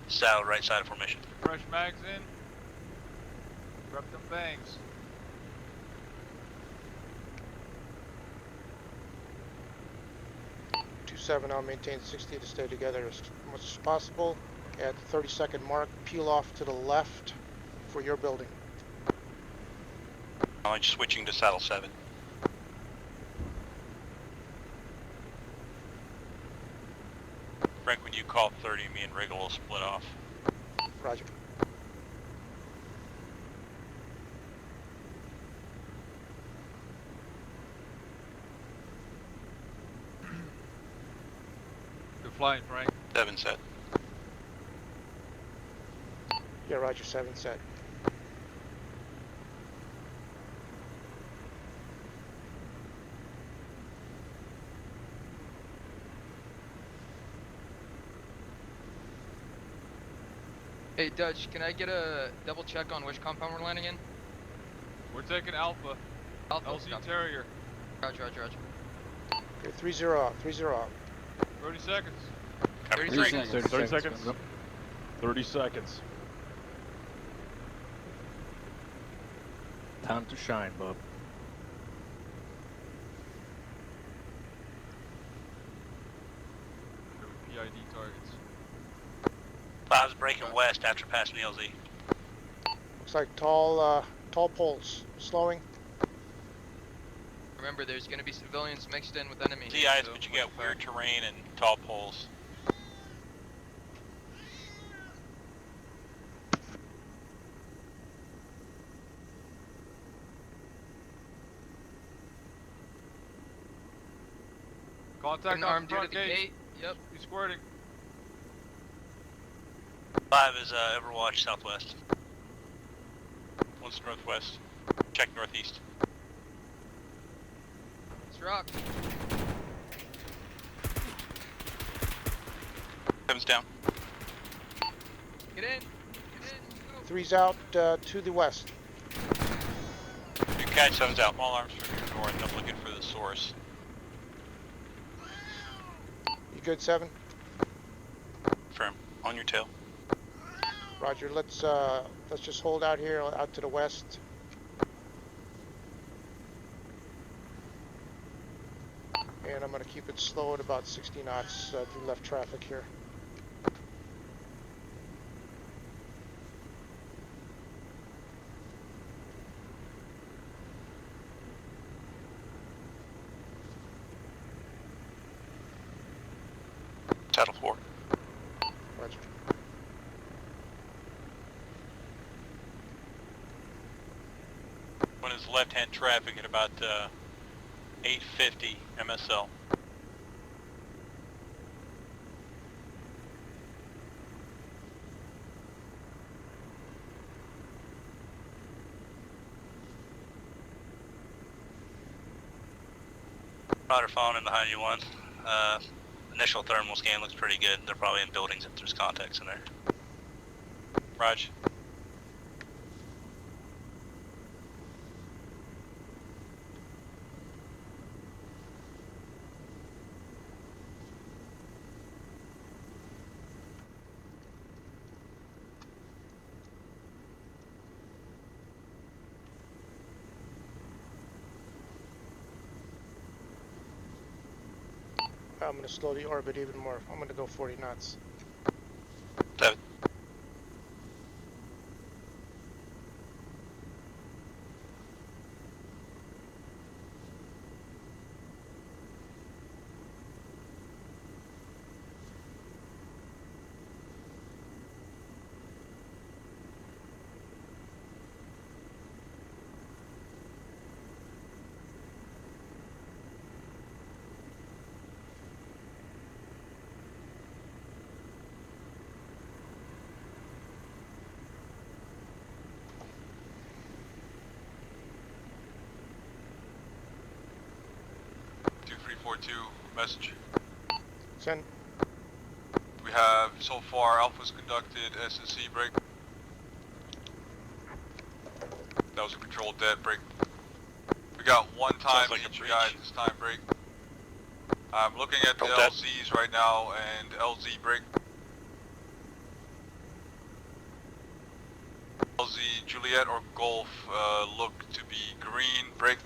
Saddle right side of formation. Fresh mags in. Prep them bangs. I'll maintain 60 to stay together as much as possible. At the 30-second mark, peel off to the left for your building. I'm switching to saddle 7. Frank, when you call 30, me and Riggle will split off. Roger. Good flying, Frank. 7 set. Yeah, Roger, 7 set. Hey, Dutch, can I get a double check on which compound we're landing in? We're taking Alpha. Alpha. LZ Copy. Terrier. Roger, roger, roger. Okay, 3-0 out, 3-0 out. 30 seconds. 30 seconds. 30 seconds. 30 seconds. Time to shine, bub. PID targets. 5's breaking west after passing the LZ. Looks like tall poles. Slowing. Remember, there's going to be civilians mixed in with enemy. DIs, so but you got weird terrain and tall poles. Contact An on armed the front dude at the gate. gate. Yep. He's squirting. 5 is Overwatch southwest. 1's northwest. Check northeast. Let's rock. 7's down. Get in. Get in. Go. 3's out to the west. You catch 7's out. All arms from your north. I'm looking for the source. You good, 7? Firm. On your tail. Roger. Let's just hold out here, out to the west. And I'm going to keep it slow at about 60 knots through left traffic here. Saddle 4. Roger. One is left-hand traffic at about 850 MSL. Roger, falling in behind you one. Initial thermal scan looks pretty good. They're probably in buildings if there's contacts in there. Roger. I'm going to slow the orbit even more. I'm going to go 40 knots. Message. Send. We have so far Alpha's conducted SSC break. That was a controlled dead break. We got one time like each guy this time break. I'm looking at the Control LZs right now and LZ break. LZ Juliet or Golf look to be green break.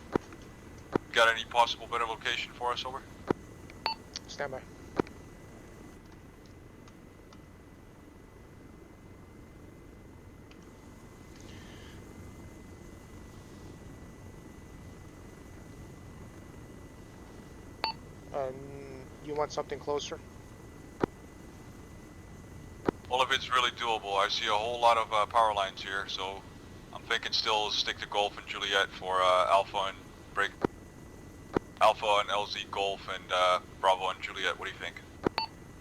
Got any possible better location for us, over? Stand by. You want something closer? Well, if it's really doable, I see a whole lot of power lines here, so I'm thinking still stick to Golf and Juliet for Alpha and break. Alpha and LZ Golf and Bravo and Juliet, what do you think?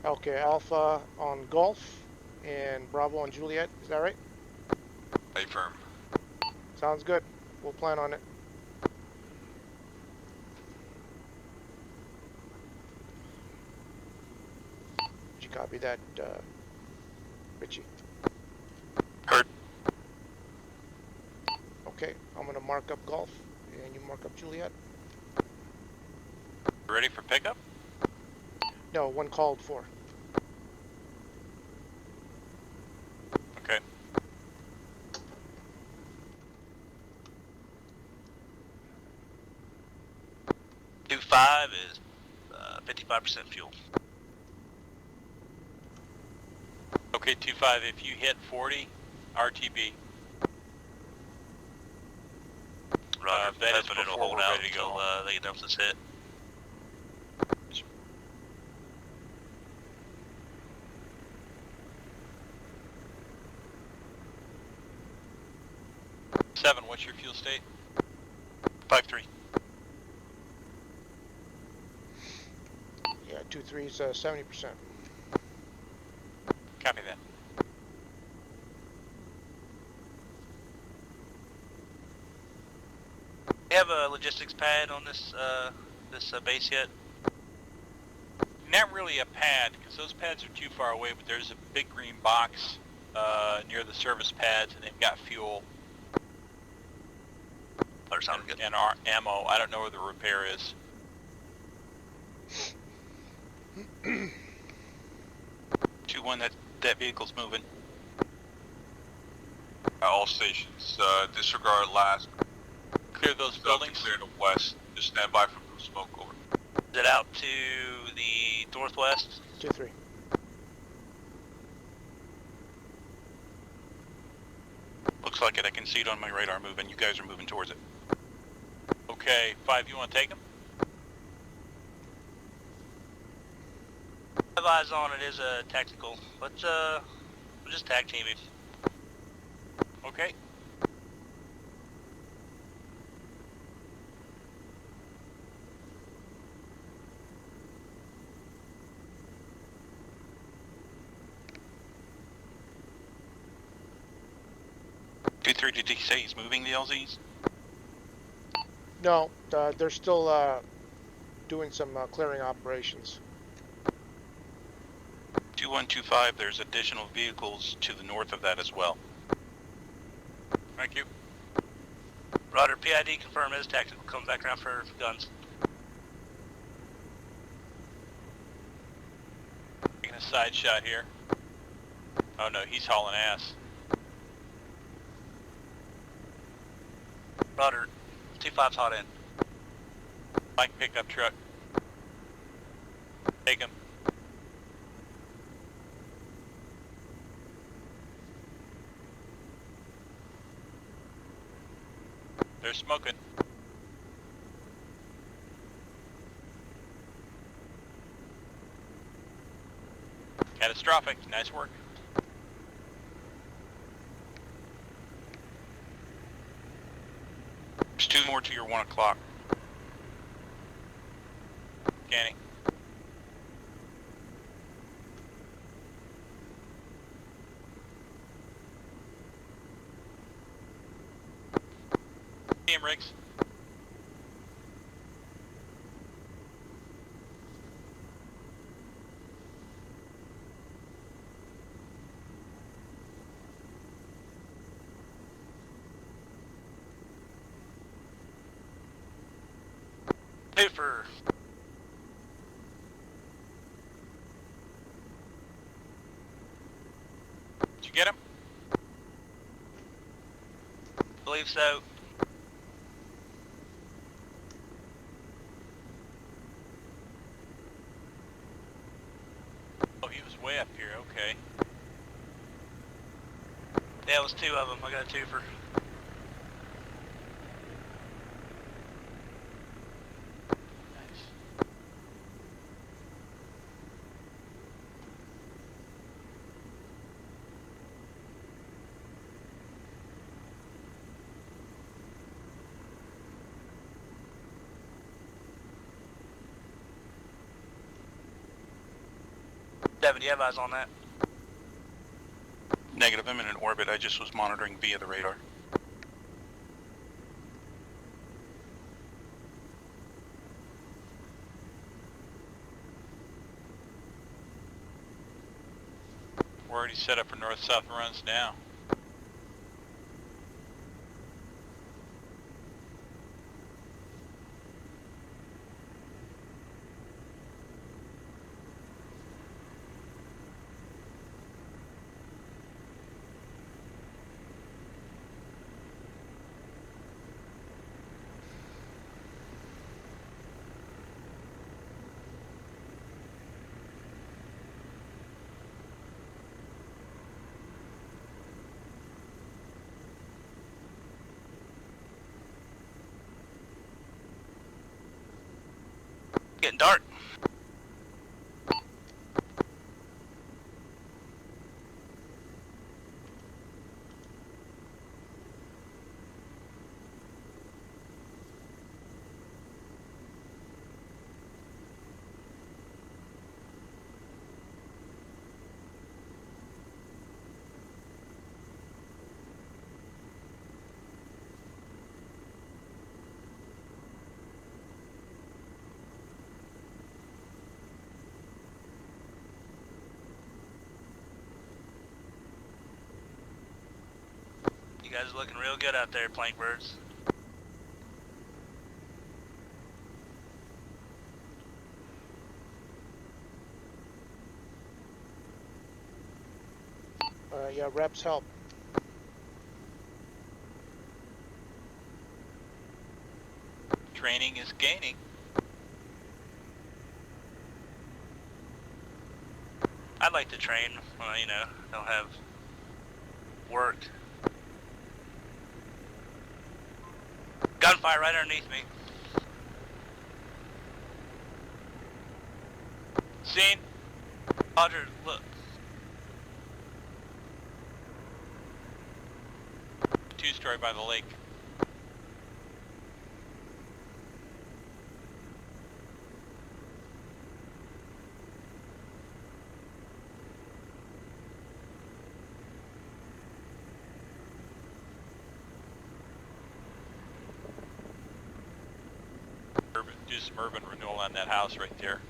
Okay, Alpha on Golf and Bravo on Juliet. Is that right? Affirm. Sounds good. We'll plan on it. Did you copy that, Richie? Heard. Okay, I'm gonna mark up Golf, and you mark up Juliet. Ready for pickup? No, one called for. Okay. Two 5 is 55% fuel. Okay, 2-5, if you hit 40, RTB. Roger, that is hoping it'll before hold we're out ready to go. until they get enough to hit. Seven, what's your fuel state? 5-3. Yeah, 2-3 is 70%. Copy that. Do you have a logistics pad on this base yet? Not really a pad, because those pads are too far away, but there's a big green box near the service pads, and they've got fuel. That sounds good. And our ammo. I don't know where the repair is. 2-1, that vehicle's moving. All stations, disregard last. Clear those buildings. Clear to west. Just stand by for blue smoke, over. Is it out to the northwest? 2-3. Looks like it. I can see it on my radar moving. You guys are moving towards it. Okay, 5, you want to take them? Have eyes on it. Is a tactical. Let's we'll just tag team it. Okay. Did he say he's moving the LZs? No, they're still doing some clearing operations. 2125, there's additional vehicles to the north of that as well. Thank you. Roger, PID confirm is tactical. Come back around for guns. Taking a side shot here. Oh no, he's hauling ass. Roger, 25's hot in. Mike pickup truck. Take him. They're smoking. Catastrophic. Nice work. There's 2 more to your 1 o'clock. Scanning. See him, Riggs. Hooper. Did you get him? Believe so. Oh, he was way up here. Okay. Yeah, it was 2 of them. I got a twofer. Devin, do you have eyes on that? Negative, I'm in an orbit. I just was monitoring via the radar. We're already set up for north-south runs now. Getting dark. You guys are looking real good out there, plank birds. Yeah, reps help. Training is gaining. I'd like to train when I, don't have work. Gunfire right underneath me. Seen? Roger, look. Two-story by the lake. Urban. do some urban renewal on that house right there.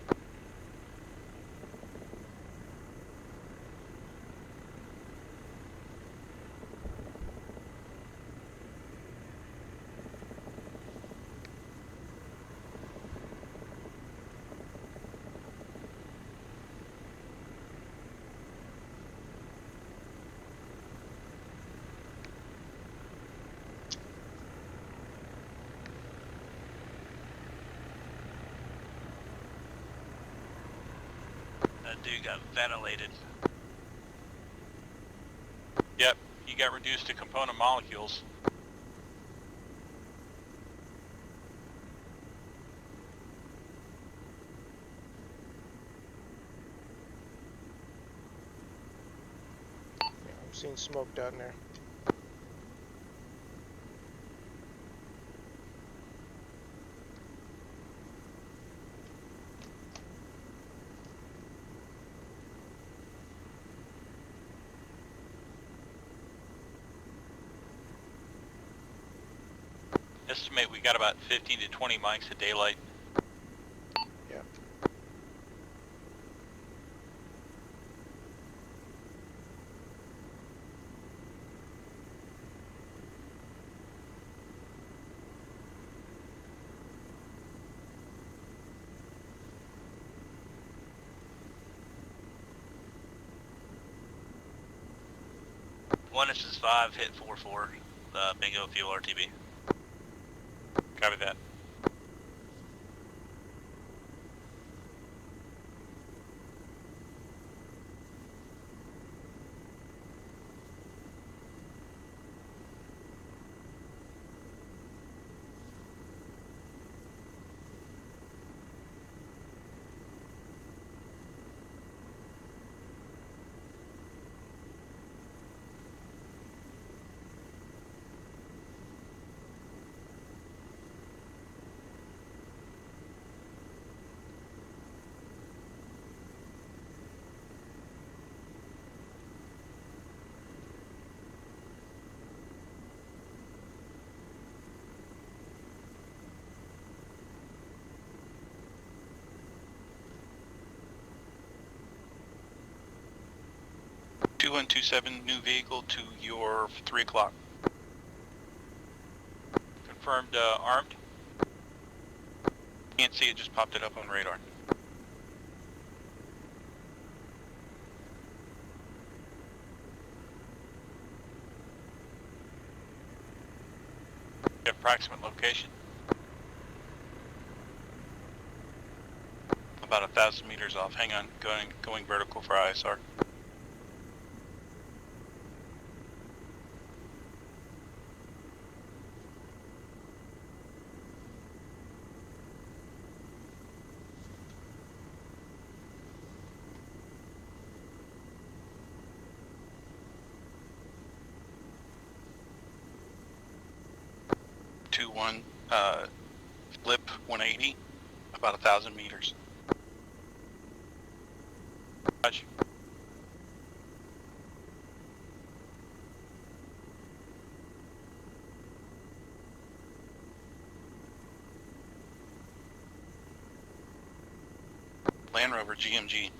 That dude got ventilated. Yep, he got reduced to component molecules. Yeah, I'm seeing smoke down there. Estimate we got about 15 to 20 mics of daylight. Yeah. One is 5, hit 4-4, bingo fuel RTB. Copy that. Two 2127 new vehicle to your 3 o'clock. Confirmed armed. Can't see it, just popped it up on radar. Approximate location. About 1,000 meters off. Hang on, going vertical for ISR. One, flip 180, about 1,000 meters. Roger. Land Rover GMG.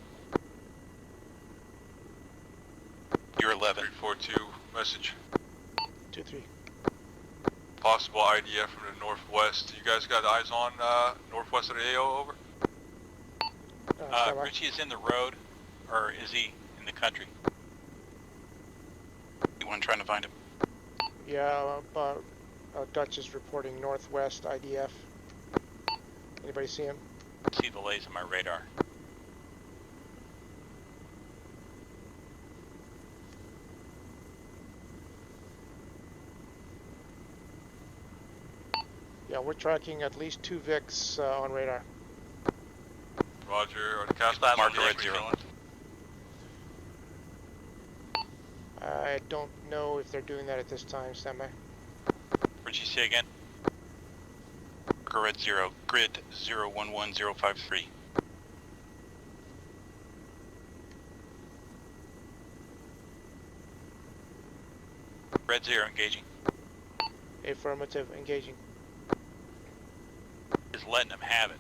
You're 11. 342, message. 2-3. Possible IDF from the northwest. You guys got eyes on northwest of the AO, over? Richie is in the road, or is he in the country? One trying to find him. Yeah, Dutch is reporting northwest IDF. Anybody see him? See the lays on my radar. Yeah, we're tracking at least 2 VICs on radar. Roger. Are the cast Marker red 0. I don't know if they're doing that at this time, standby. What'd you say again? Marker red 0. Grid 011053. Red 0 engaging. Affirmative, engaging. Is letting them have it.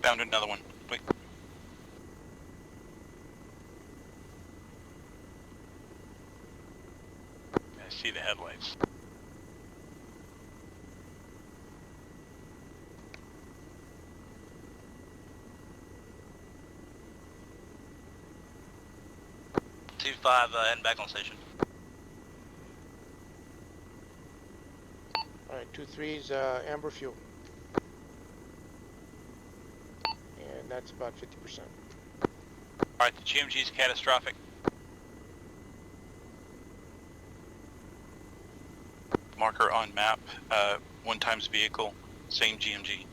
Found another one. Wait. I see the headlights. Heading back on station. Alright, 2-3's amber fuel. And that's about 50%. Alright, the GMG is catastrophic. Marker on map, 1 times vehicle, same GMG.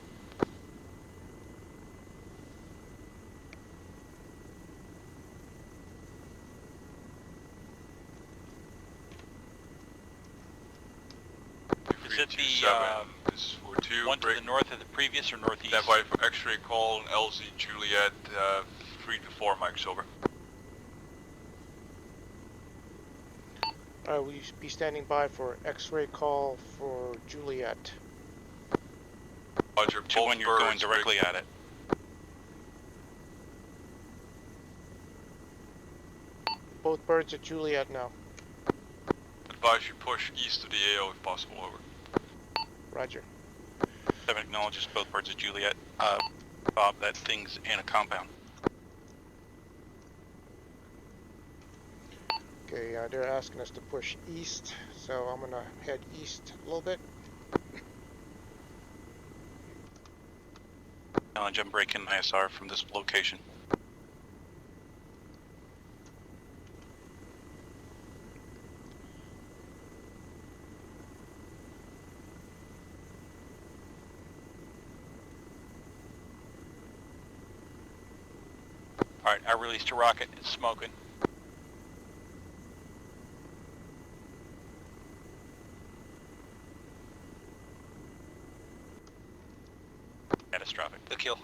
Is it the This is 4-2. one to the north of the previous or northeast? Stand by for X-ray call, LZ Juliet, 3 to 4 mics, over. Alright, will you be standing by for X-ray call for Juliet? Roger, To when you're going directly at it. Both birds at Juliet now. Advise you push east of the AO if possible, over. Roger. 7 acknowledges both birds at Juliet. Bob, that thing's in a compound. Okay, they're asking us to push east, so I'm gonna head east a little bit. Acknowledge, I'm breaking ISR from this location. Alright, I released a rocket. It's smoking. Catastrophic. The kill.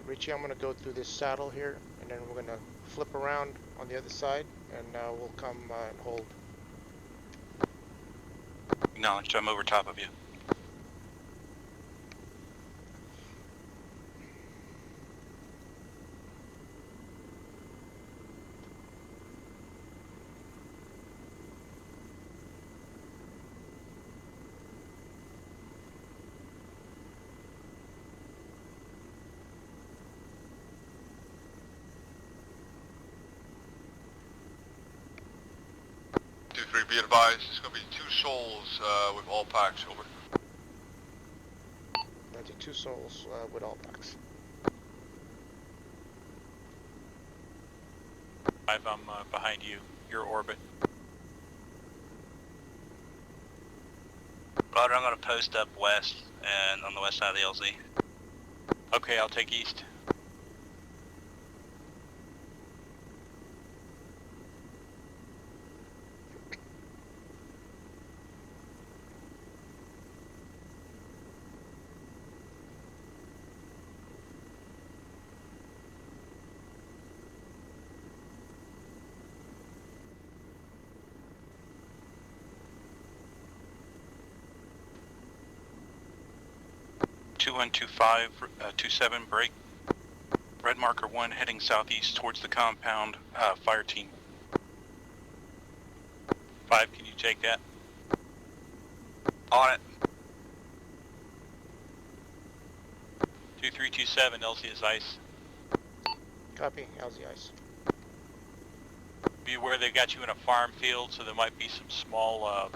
Richie, I'm gonna go through this saddle here, and then we're gonna flip around on the other side, and we'll come and hold. Acknowledged, I'm over top of you. Be advised, it's going to be 2 souls with all packs, over. Roger, 2 souls with all packs. 5, I'm behind you. Your orbit. Roger, I'm going to post up west and on the west side of the LZ. Okay, I'll take east. Two 125, 27 break. Red marker 1 heading southeast towards the compound. Fire team. 5, can you take that? On it. 2327, LZ is ice. Copy, LZ ice. Be aware they got you in a farm field, so there might be some small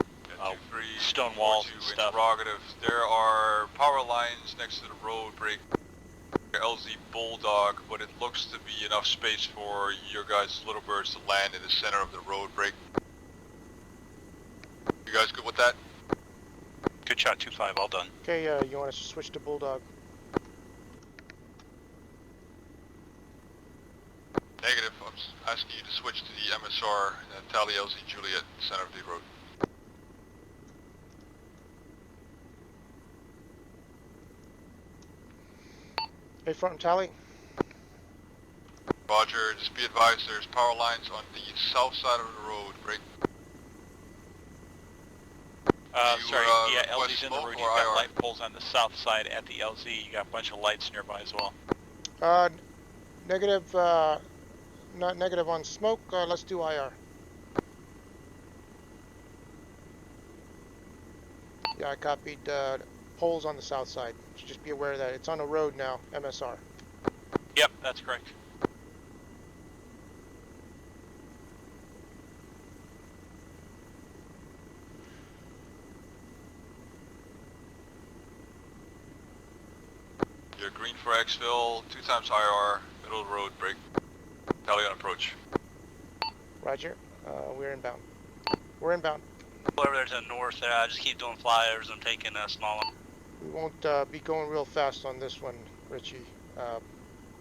stone 4-2 walls and stuff. interrogative. There are power lines next to the road break. LZ Bulldog, but it looks to be enough space for your guys' little birds to land in the center of the road break. You guys good with that? Good shot, 2-5, all done. Okay, you want us to switch to Bulldog? Negative, I'm asking you ISR, Tally LZ Juliet, center of the road. Hey, front tally. Roger, just be advised there's power lines on the south side of the road. Break. Sorry, yeah, LZ's in the road. You've got light poles on the south side at the LZ. You got a bunch of lights nearby as well. Negative, not negative on smoke. Let's do IR. Yeah, I copied poles on the south side. Just be aware that it's on a road now, MSR. Yep, that's correct. You're green for exfil, 2 times IR, middle of the road, break. Tally on approach. Roger. We're inbound. We're inbound. Over there to the north there, I just keep doing flyovers. I'm taking a small one. We won't be going real fast on this one, Richie.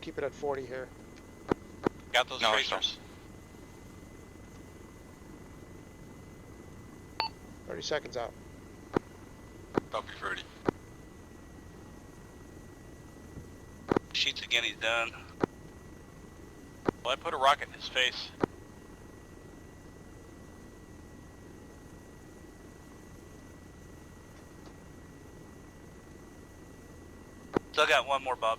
Keep it at 40 here. Got those tracers. 30 seconds out. Copy 30. Shoots again, he's done. Well, I put a rocket in his face. Still got one more, Bob.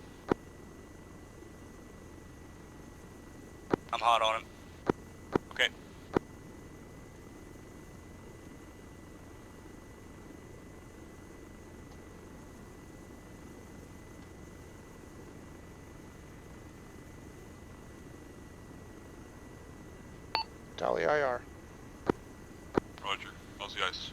I'm hot on him. Okay. Tally IR. Roger, how's the ice?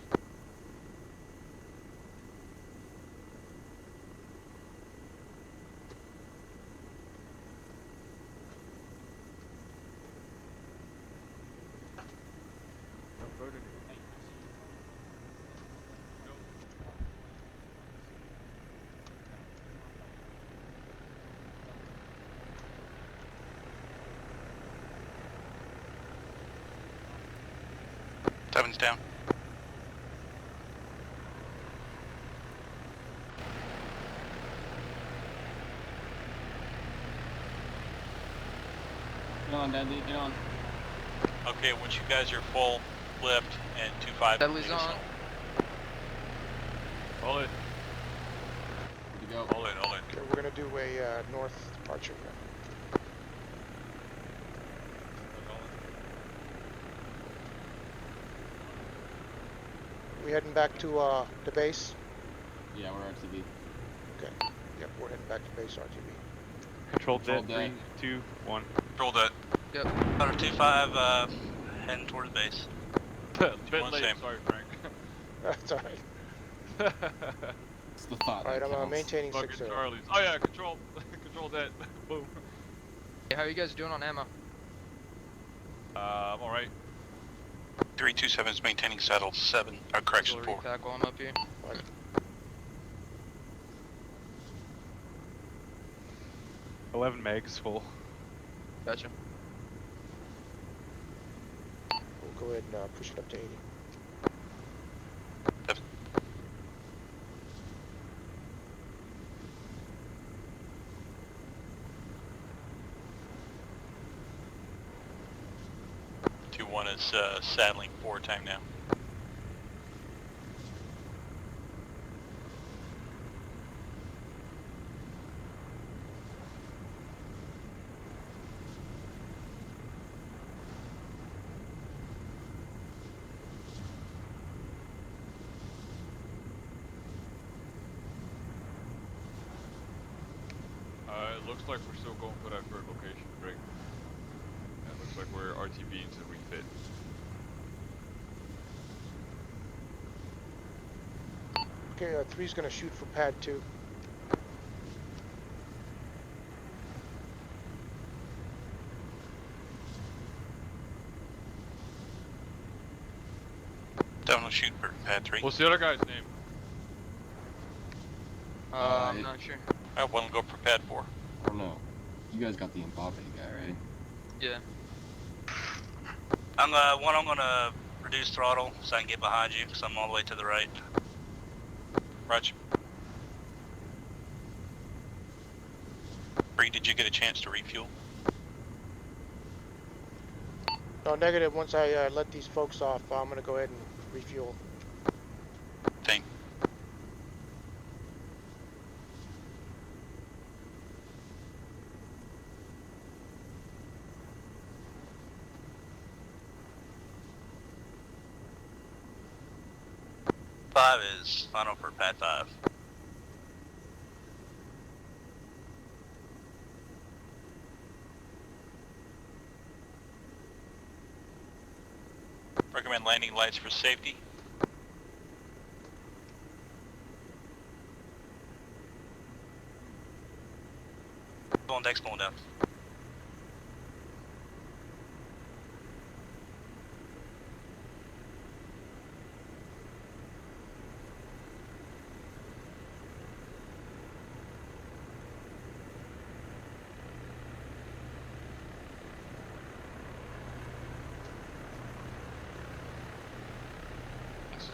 Seven's down. Get on, Deadly, get on. Okay, once you guys are full lift and 2-5. Deadly's on. All in. Good to go. All in. Okay, we're gonna do a north departure here. We heading back to the base? Yeah, we're RTB. Okay. Yep, we're heading back to base RTB. Control dead. dead. 3, 2, 1. Control that. Yep. Got a 2-5 heading towards base. Bit late, same. sorry, Frank. That's alright. It's the thought. Alright, that I'm counts. maintaining Fucking 6-0. Charlie's. Oh yeah, control, control that. Boom. Hey, how are you guys doing on ammo? I'm alright. 327 is maintaining saddle 7, or correction 4. Repack while I'm up here. Right. Right. 11 megs full. Gotcha. We'll go ahead and push it up to 80. Yep. One is saddling forward time now. It looks like we're still going for that third location, Greg. It looks like we're RTB until we fit. Okay, 3's gonna shoot for pad 2. Don't shoot for pad 3. What's the other guy's name? I'm not sure. I want to go for pad 4. I don't know. You guys got the Mbappe guy, right? Yeah. I'm gonna reduce throttle so I can get behind you because I'm all the way to the right. Roger. Bree, did you get a chance to refuel? No, negative. Once I let these folks off, I'm gonna go ahead and refuel. Thank. 5 is final for pad 5. Recommend landing lights for safety. Going deck's pulling down.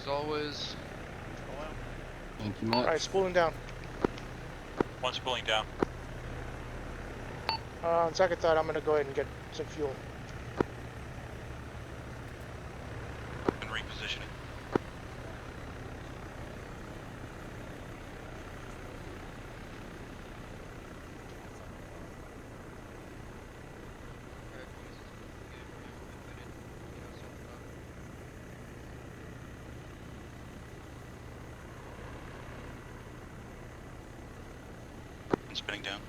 As always. Thank you much. All right, spooling down. One spooling down. On second thought, I'm gonna go ahead and get some fuel. And repositioning. And spinning down.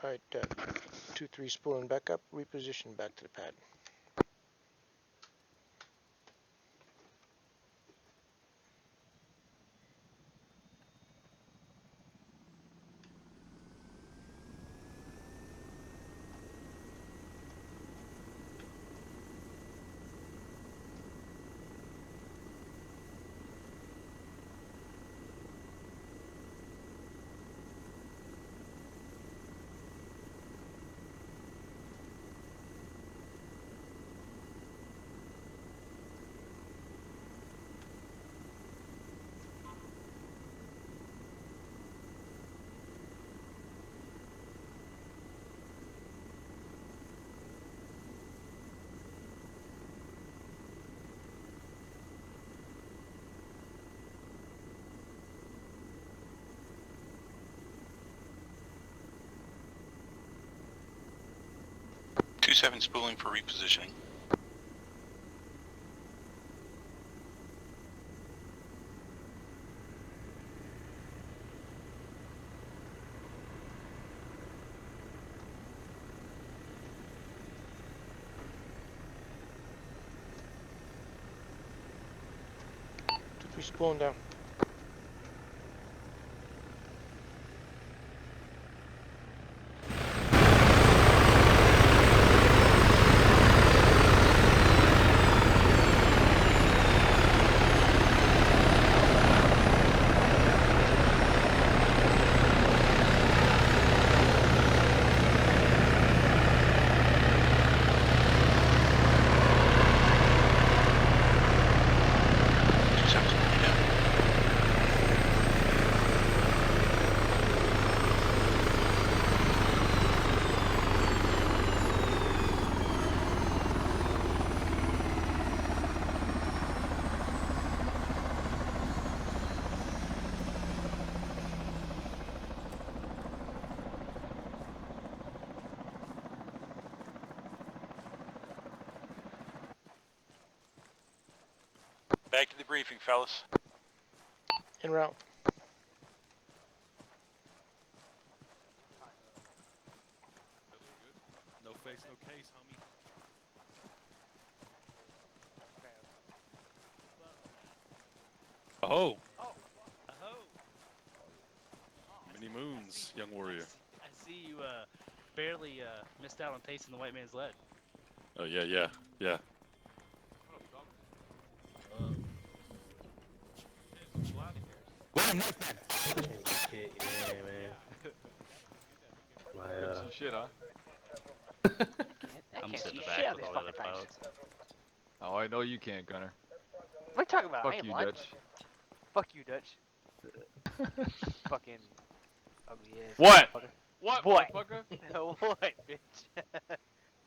All right, 2-3 spooling back up, reposition back to the pad. Two-7 spooling for repositioning. We're spooling down. Back to the briefing, fellas. En route. No face, no case, homie. Oh. Oh. Many moons, young warrior. I see you barely missed out on tasting the white man's lead. Oh yeah. Yeah, man. Couldn't see shit, huh? I'm can't sitting see back shit on with these all the other fucking pilots. Oh, I know you can't, Gunner. What are you talking about? I Fuck ain't you, lying. Dutch. Fuck you, Dutch. Fucking ugly ass. What? Motherfucker. What, What? motherfucker? What, bitch?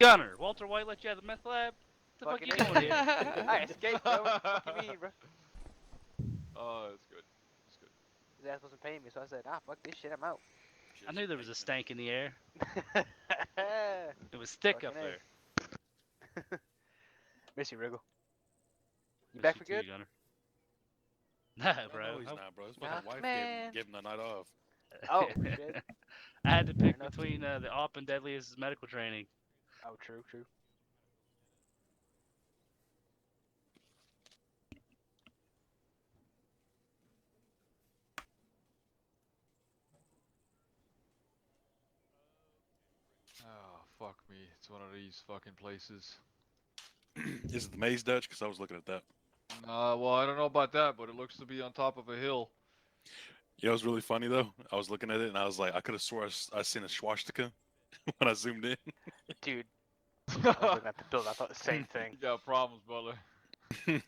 Gunner, Walter White let you out of the meth lab? What the fuck you Fucking doing here? I escaped, bro. What the fuck you mean, bro? Oh, that's good. That's good. His ass wasn't paying me, so I said, ah, fuck this shit, I'm out. I knew there was a stank in the air. It was thick up Fucking there. A. Miss you, Wriggle. You Miss back you for too, good? Gunner. Nah, bro. No, he's not, bro. His Nah, fucking wife man. gave him the night off. Oh, shit. I had to pick enough. between the op and Deadliest medical training. Oh, true. Oh, fuck me. It's one of these fucking places. Is it the maze, Dutch? Because I was looking at that. Well, I don't know about that, but it looks to be on top of a hill. You know, it was really funny though. I was looking at it and I was like, I could have swore I seen a swastika when I zoomed in. Dude. I was looking at the build, I thought the same thing. You got problems, Butler. 9.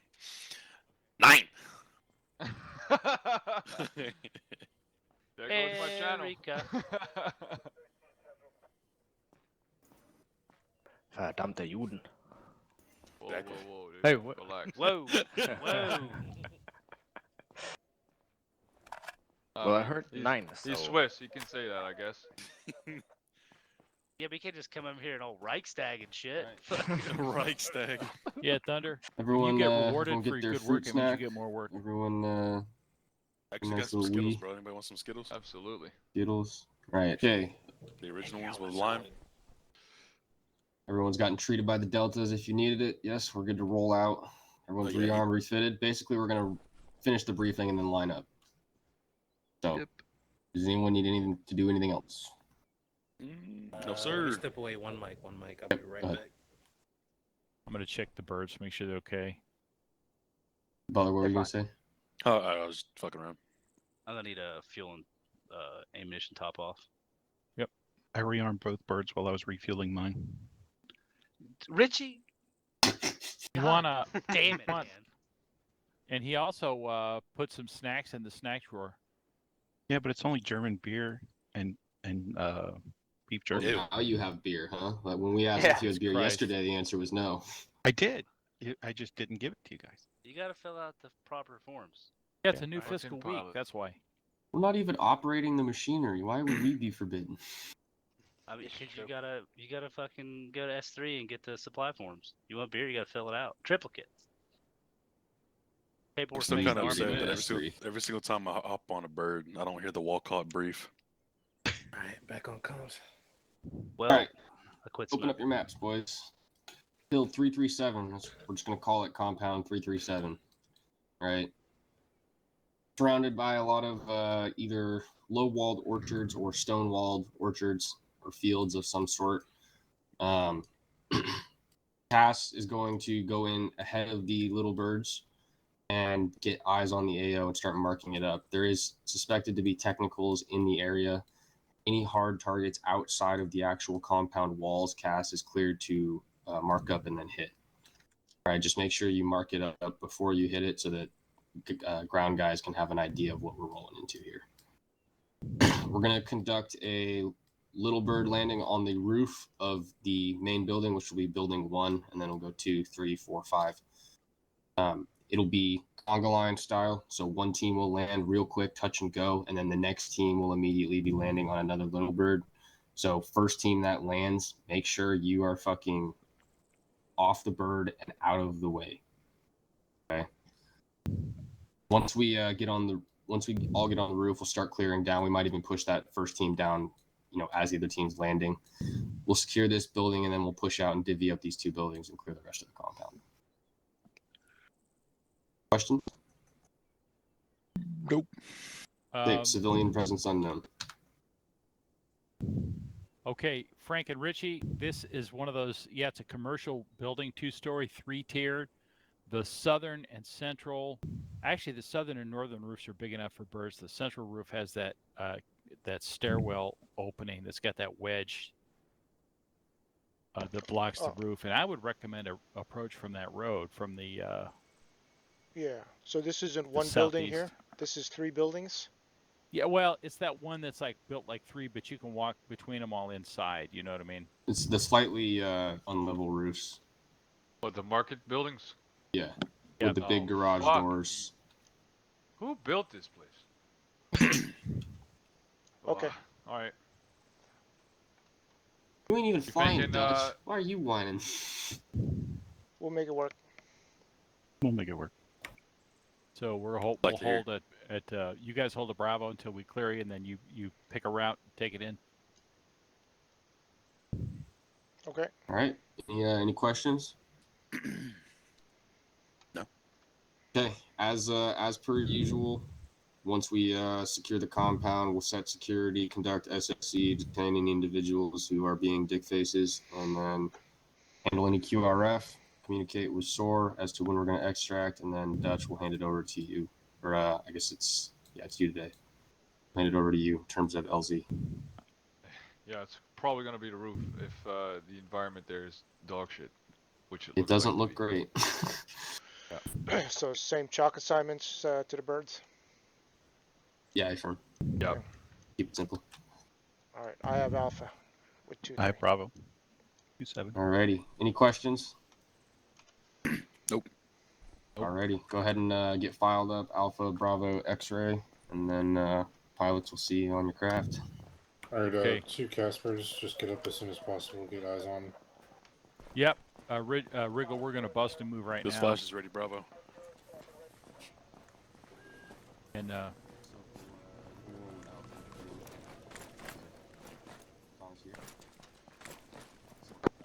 There goes my channel. Verdammte Juden. Whoa, dude. Hey, what? Relax. Whoa. Whoa. Well, I heard he's, 9, He's so... Swiss. He can say that, I guess. Yeah, but you can't just come over here and all Reichstag and shit. Reichstag. Yeah, Thunder. Everyone, you get everyone rewarded get for their your good fruit work. It means you snack. get more work. Everyone, Actually nice got some little Skittles, wee. bro. Anybody want some Skittles? Absolutely. Skittles. Right. Okay. The original ones with lime. Everyone's gotten treated by the Deltas if you needed it. Yes, we're good to roll out. Everyone's yeah, rearmed, refitted. Basically, we're going to finish the briefing and then line up. So, does anyone need anything to do anything else? No, sir. Step away, one mic. I'll be right back. I'm going to check the birds, make sure they're okay. Butler, what were you going to say? Oh, I was fucking around. I'm gonna need a fuel and ammunition top off. Yep. I rearmed both birds while I was refueling mine. Richie! You want to... Damn it, man. And he also put some snacks in the snack drawer. Yeah, but it's only German beer and beef jerky. Well, now you have beer, huh? Like when we asked if you had beer yesterday, the answer was no. I did. I just didn't give it to you guys. You gotta fill out the proper forms. Yeah, it's a new fiscal week. That's why. We're not even operating the machinery. Why would we be forbidden? I mean, cause you gotta fucking go to S3 and get the supply forms. You want beer, you gotta fill it out. Triplicates. I'm Paperwork. still kind of upset Army that every single time I hop on a bird, I don't hear the Walcott brief. Alright, back on comms. Well, All right. I quit Open up your maps, boys. Hill 337. We're just going to call it Compound 337. All right. Surrounded by a lot of either low-walled orchards or stone-walled orchards or fields of some sort. Cass is going to go in ahead of the little birds and get eyes on the AO and start marking it up. There is suspected to be technicals in the area. Any hard targets outside of the actual compound walls, Cass is cleared to mark up and then hit. All right, just make sure you mark it up before you hit it so that ground guys can have an idea of what we're rolling into here. We're going to conduct a little bird landing on the roof of the main building, which will be building 1, and then it'll go 2, 3, 4, 5. It'll be conga line style, so one team will land real quick, touch and go, and then the next team will immediately be landing on another little bird. So first team that lands, make sure you are fucking off the bird and out of the way. Okay. Once we all get on the roof, we'll start clearing down. We might even push that first team down, as the other team's landing. We'll secure this building, and then we'll push out and divvy up these 2 buildings and clear the rest of the compound. Questions? Nope. Civilian presence unknown. Okay, Frank and Richie, this is one of those, it's a commercial building, 2-story, 3-tiered. The southern and central, actually the southern and northern roofs are big enough for birds. The central roof has that stairwell opening that's got that wedge that blocks the roof. And I would recommend an approach from that road, from the Yeah, so this isn't one building here? This is 3 buildings? Yeah, well, it's that one that's built like 3, but you can walk between them all inside. You know what I mean? It's the slightly unlevel roofs. What, the market buildings? Yeah, with the big garage doors. Who built this place? Okay. All right. You ain't even flying, thinking, Dutch. Why are you whining? We'll make it work. We'll make it work. So we'll hold it at you guys hold a Bravo until we clear you, and then you pick a route, take it in. Okay. All right. Any questions? No. Okay. As per usual, once we secure the compound, we'll set security, conduct SOC, detain any individuals who are being dick faces, and then handle any QRF. Communicate with SOAR as to when we're going to extract, and then Dutch will hand it over to you. Or I guess it's you today. Hand it over to you in terms of LZ. Yeah, it's probably going to be the roof if the environment there is dog shit, which It doesn't look great. Yeah. So same chalk assignments to the birds? Yeah, affirm. Yeah. Keep it simple. All right, I have Alpha with 2-3. I have Bravo. 2-7. Alrighty. Any questions? Nope. Alrighty. Go ahead and get filed up. Alpha, Bravo, X-ray, and then pilots will see you on your craft. Alright, 2 Caspers, just get up as soon as possible. Get eyes on. Yep. Wriggle, we're going to bust and move right now. This flash is ready, Bravo. And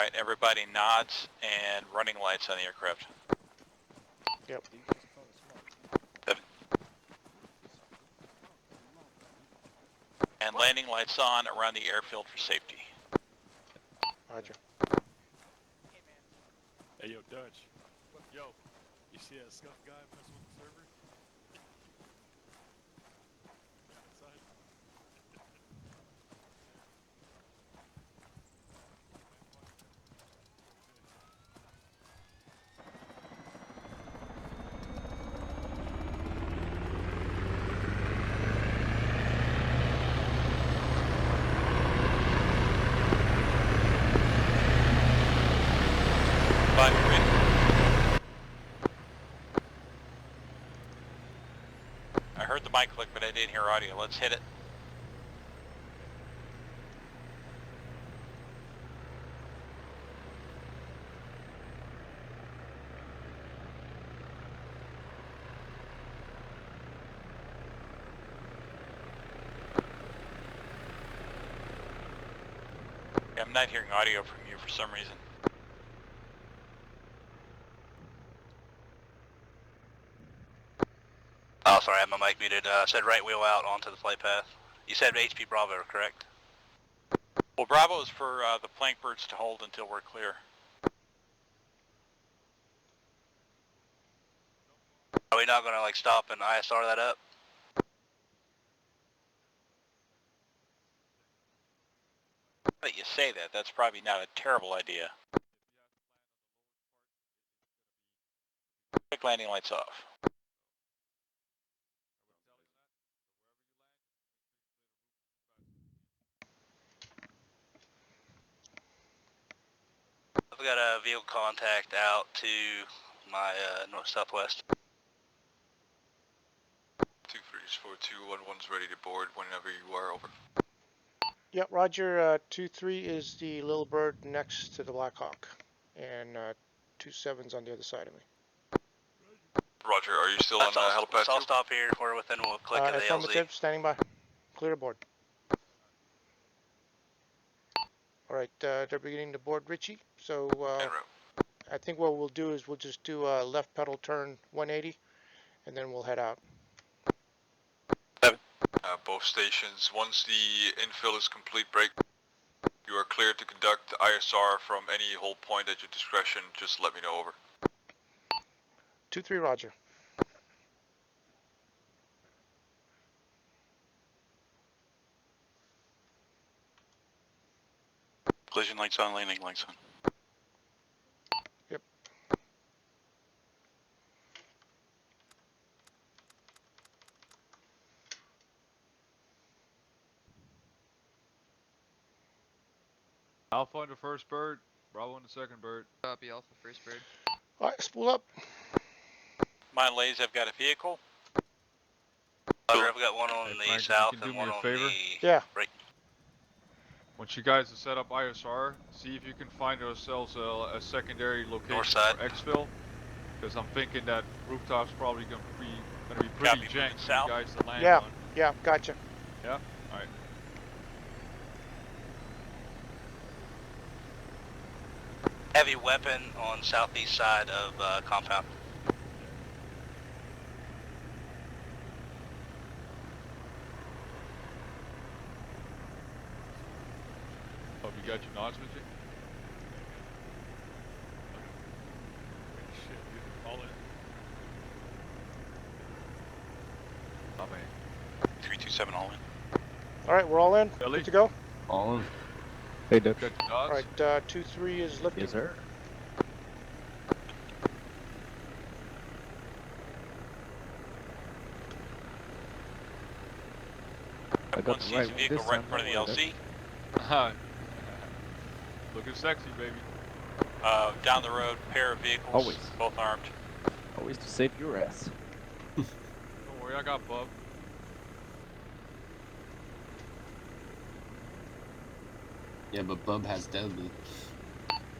Alright, everybody nods and running lights on the aircraft. Yep. 7. And landing lights on around the airfield for safety. Roger. Hey, yo, Dutch. Yo, you see that scuff guy messing with the server? I heard the mic click, but I didn't hear audio. Let's hit it. I'm not hearing audio from you for some reason. Oh, sorry, I had my mic muted. Said right wheel out onto the flight path. You said HP Bravo, correct? Well, Bravo is for the plank birds to hold until we're clear. Are we not going to stop and ISR that up? But you say that, that's probably not a terrible idea. Quick landing lights off. I've got a vehicle contact out to my north-southwest. 2-3-4-2-1-1's ready to board whenever you are, over. Yep, Roger. 2-3 is the little bird next to the Black Hawk, and 2-7's on the other side of me. Roger, are you still on the helipad So I'll too? stop here. We're within a click of the LZ. Affirmative, standing by. Clear board. All right, they're beginning to board Richie. So I think what we'll do is we'll just do a left pedal turn 180, and then we'll head out. Both stations, once the infill is complete, break. You are cleared to conduct ISR from any hold point at your discretion. Just let me know, over. 2-3, roger. Collision lights on, landing lights on. Yep. Alpha on the first bird, Bravo on the second bird. Copy, Alpha first bird. All right, spool up. Mine lays, I've got a vehicle. I've got one on the Frank, south if you and can do one me a on favor? Yeah. right. Once you guys have set up ISR, see if you can find ourselves a secondary location North side. for exfil. Because I'm thinking that rooftop's probably going to be pretty Copy, jank moving for south. you guys to land Yeah, on. yeah, gotcha. Yeah? Alright. Heavy weapon on southeast side of compound. Oh, you got your nods with you? Shit, dude. All in. Oh, man. 327 all in. All right, we're all in. Billy? Good to go. All in. Hey, Dutch. Got your All nods? right, 2-3 is lifting. Yes, sir. I got One the sees right a one vehicle this right in time, front of the don't worry, LZ. Looking sexy, baby. Down the road, pair of vehicles, Always. both armed. Dutch. Always to save your ass. Don't worry, I got Bub. Yeah, but Bub has deadly.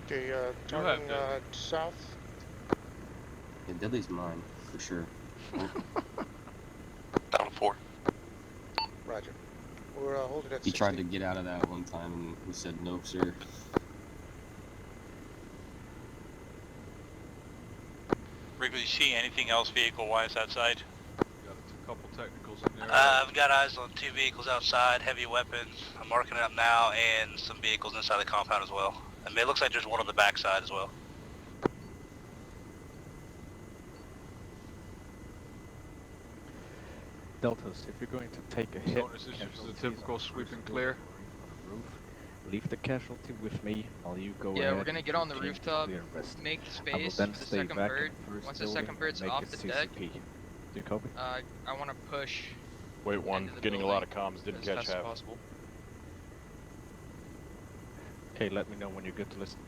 Okay, turning deadly. south. Yeah, deadly's mine for sure. Down 4. Roger. We're holding at He 60. tried to get out of that one time, and we said no, sir. Rick, do you see anything else vehicle-wise outside? Got a couple technicals in there. I've got eyes on 2 vehicles outside, heavy weapons. I'm marking it up now, and some vehicles inside the compound as well. I mean, it looks like there's one on the backside as well. Deltas, if you're going to take a hit, Bonus is just the typical sweep and clear. Roof, leave the casualty with me while you go Yeah, ahead we're gonna get on the team to rooftop, clear rest. make I will space then for the stay second back bird. in first Once the building second bird's and make off a the deck, CCP. Do you copy? I want to push Wait, one. into the Getting a building lot of comms. Didn't as catch fast as half. possible. Okay, let me know when you're good to listen.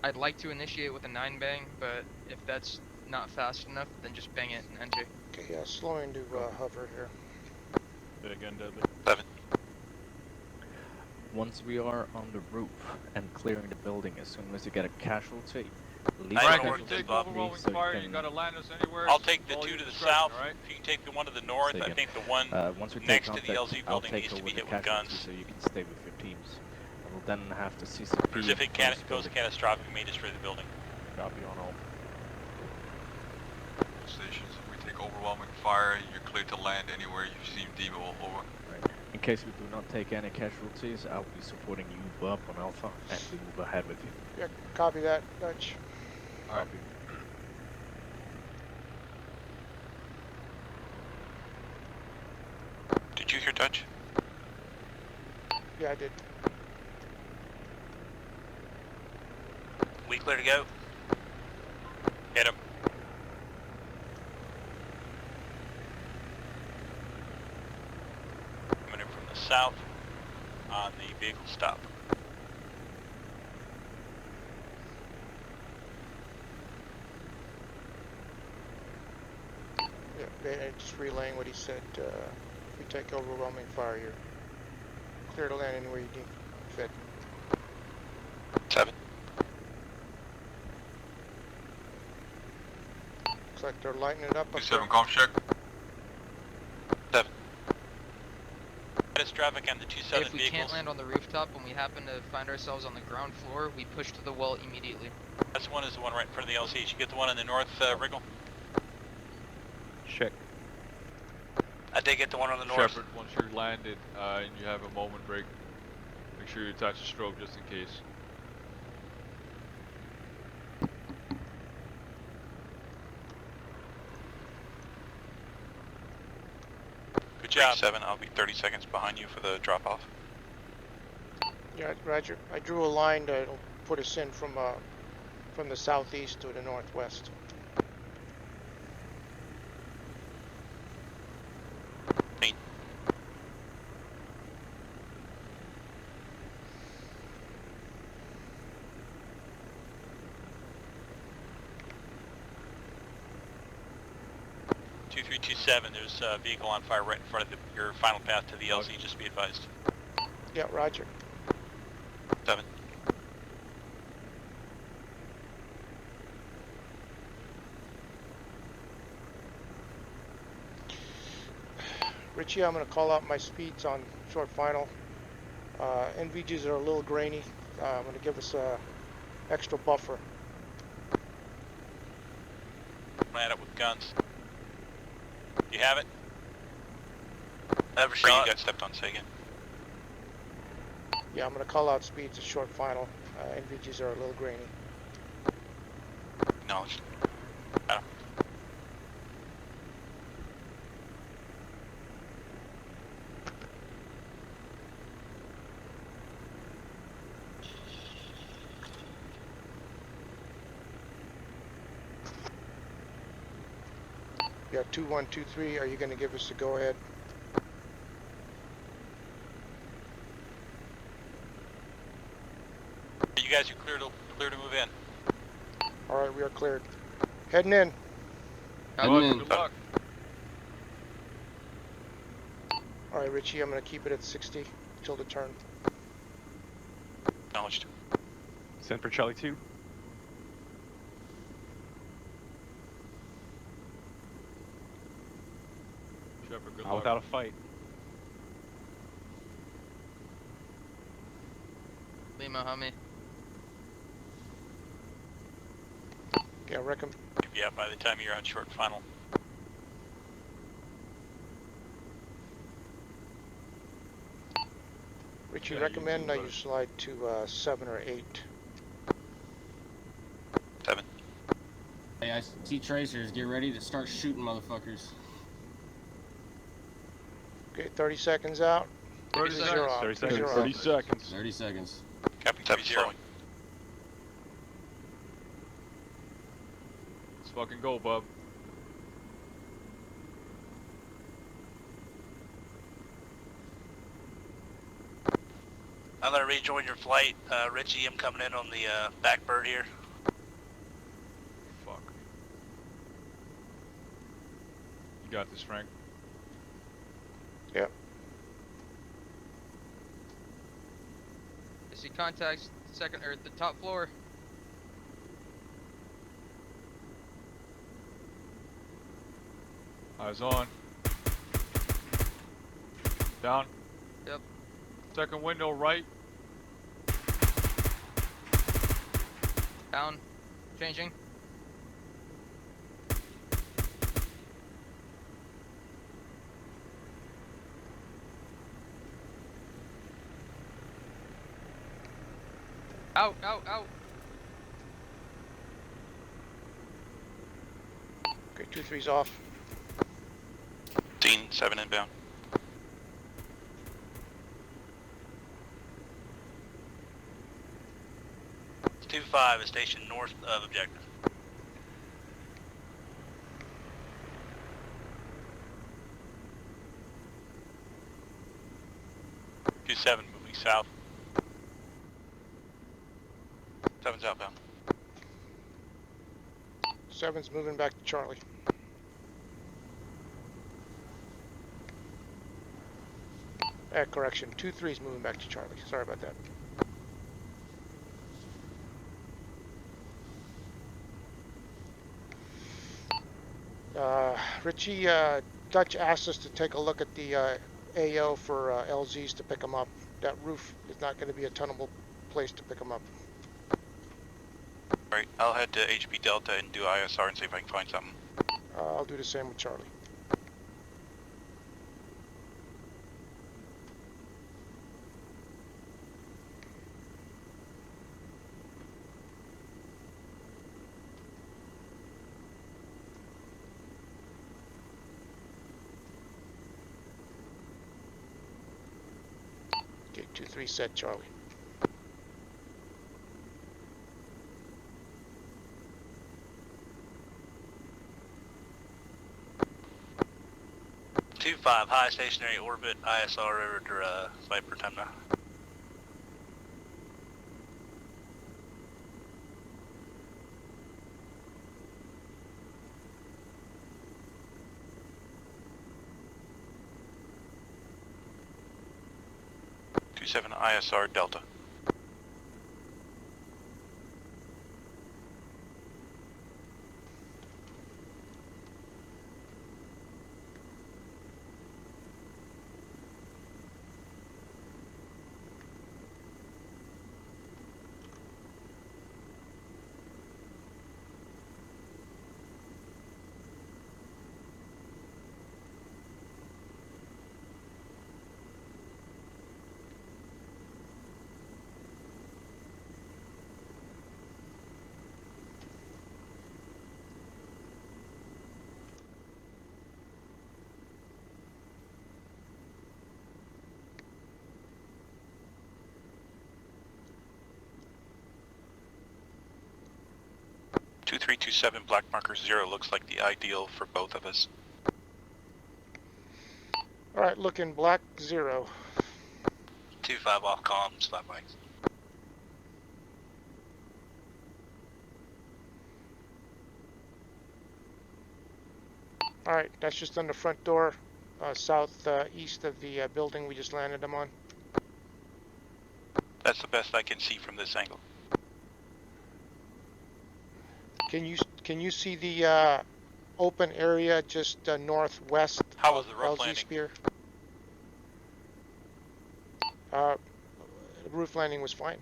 I'd like to initiate with a 9-bang, but if that's not fast enough, then just bang it and enter. Okay, slowing to hover here. Say again, deadly. 7. Once we are on the roof and clearing the building, as soon as you get a casualty, leave I the don't Frank, work if casualty you take this up. with me overwhelming so fire, you you can, gotta land us anywhere. I'll It's take the all 2 your to the discretion, south. Right? If you can take the one to the north, Say I again. think the one once we take next to contact, the LZ I'll building take needs to over be the hit with casualty guns. so you can stay with your teams. I will then have to CCP. Because if it first goes building. catastrophic, we may destroy the building. Copy on all. Stations, if we take overwhelming fire, you're cleared to land anywhere you seem deemable, over. Right. In case we do not take any casualties, I'll be supporting you, Bob, on Alpha, and we move ahead with you. Yeah, copy that, Dutch. Alright. Did you hear Dutch? Yeah, I did. We clear to go? Hit him. Coming in from the south on the vehicle stop. Yeah, just relaying what he said. If you take overwhelming fire, you're clear to land anywhere you need fit. 7. Looks like they're lighting it up. 27 comp check. Status traffic on the 27 If we vehicles. can't land on the rooftop and we happen to find ourselves on the ground floor, we push to the wall immediately. This one is the one right in front of the LZ. Did you get the one in the north, Wriggle? Check. I did get the one on the north. Shepard, once you're landed and you have a moment break, make sure you attach a strobe just in case. Good job. 7, I'll be 30 seconds behind you for the drop off. Yeah, Roger. I drew a line that'll put us in from the southeast to the northwest. There's a vehicle on fire right in front of your final path to the LZ, just be advised. Yeah, Roger. 7. Richie, I'm going to call out my speeds on short final. NVGs are a little grainy. I'm going to give us a extra buffer. Land it with guns. You have it? Never Free, shot. you got stepped on, say again. Yeah, I'm going to call out speeds at short final. NVGs are a little grainy. Acknowledged. Yeah, 2123, are you going to give us the go-ahead? You guys are clear to move in. All right, we are cleared. Heading in. Good luck. All right, Richie, I'm going to keep it at 60 till the turn. Acknowledged. Send for Charlie 2. Shepard, good Not luck. without a fight. Lima, Hummy. Yeah, recommend. Yeah, by the time you're on short final. Richie, Yeah, recommend you you slide to 7 or 8. 7. Hey, I see tracers. Get ready to start shooting motherfuckers. Okay, 30 seconds out. 30 Zero seconds. off. 30 Zero seconds. off. 30 seconds. 30 seconds. Copy, 7 0. slowing. Let's fucking go, bub. I'm gonna rejoin your flight. Richie, I'm coming in on the back bird here. Fuck. You got this, Frank. Yep. I see contacts, second or the top floor. Eyes on. Down. Yep. Second window right. Down. Changing. Out, out, out. Okay, 2-3's off. Scene 7 inbound. It's 2-5 is stationed north of objective. Two 7 moving south. 7's outbound. 7's moving back to Charlie. Correction, 2-3's moving back to Charlie. Sorry about that. Richie, Dutch asked us to take a look at the AO for LZs to pick them up. That roof is not going to be a tunnelable place to pick them up. Alright, I'll head to HP Delta and do ISR and see if I can find something. I'll do the same with Charlie. Okay, 2-3 set, Charlie. Two 5 high stationary orbit ISR over Viper time now. Seven ISR Delta. Two 327 black marker 0 looks like the ideal for both of us. All right, looking black 0. 2-5 off comms, flat bikes. All right, that's just on the front door, southeast of the building we just landed them on. That's the best I can see from this angle. Can you see the open area just northwest How was of the roof LZ landing? Spear? The roof landing was fine.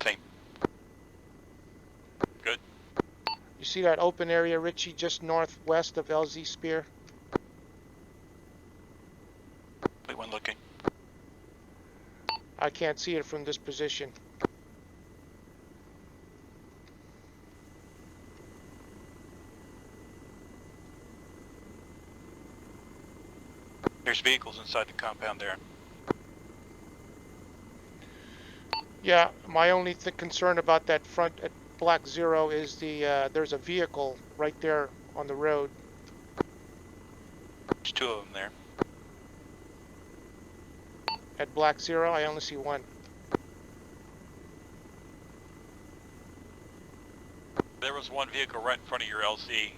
Same. Good. You see that open area, Richie, just northwest of LZ Spear? Wait one looking. I can't see it from this position. There's vehicles inside the compound there. Yeah, my only concern about that front at Black 0 is there's a vehicle right there on the road. There's two of them there. At Black 0, I only see one. There was one vehicle right in front of your LC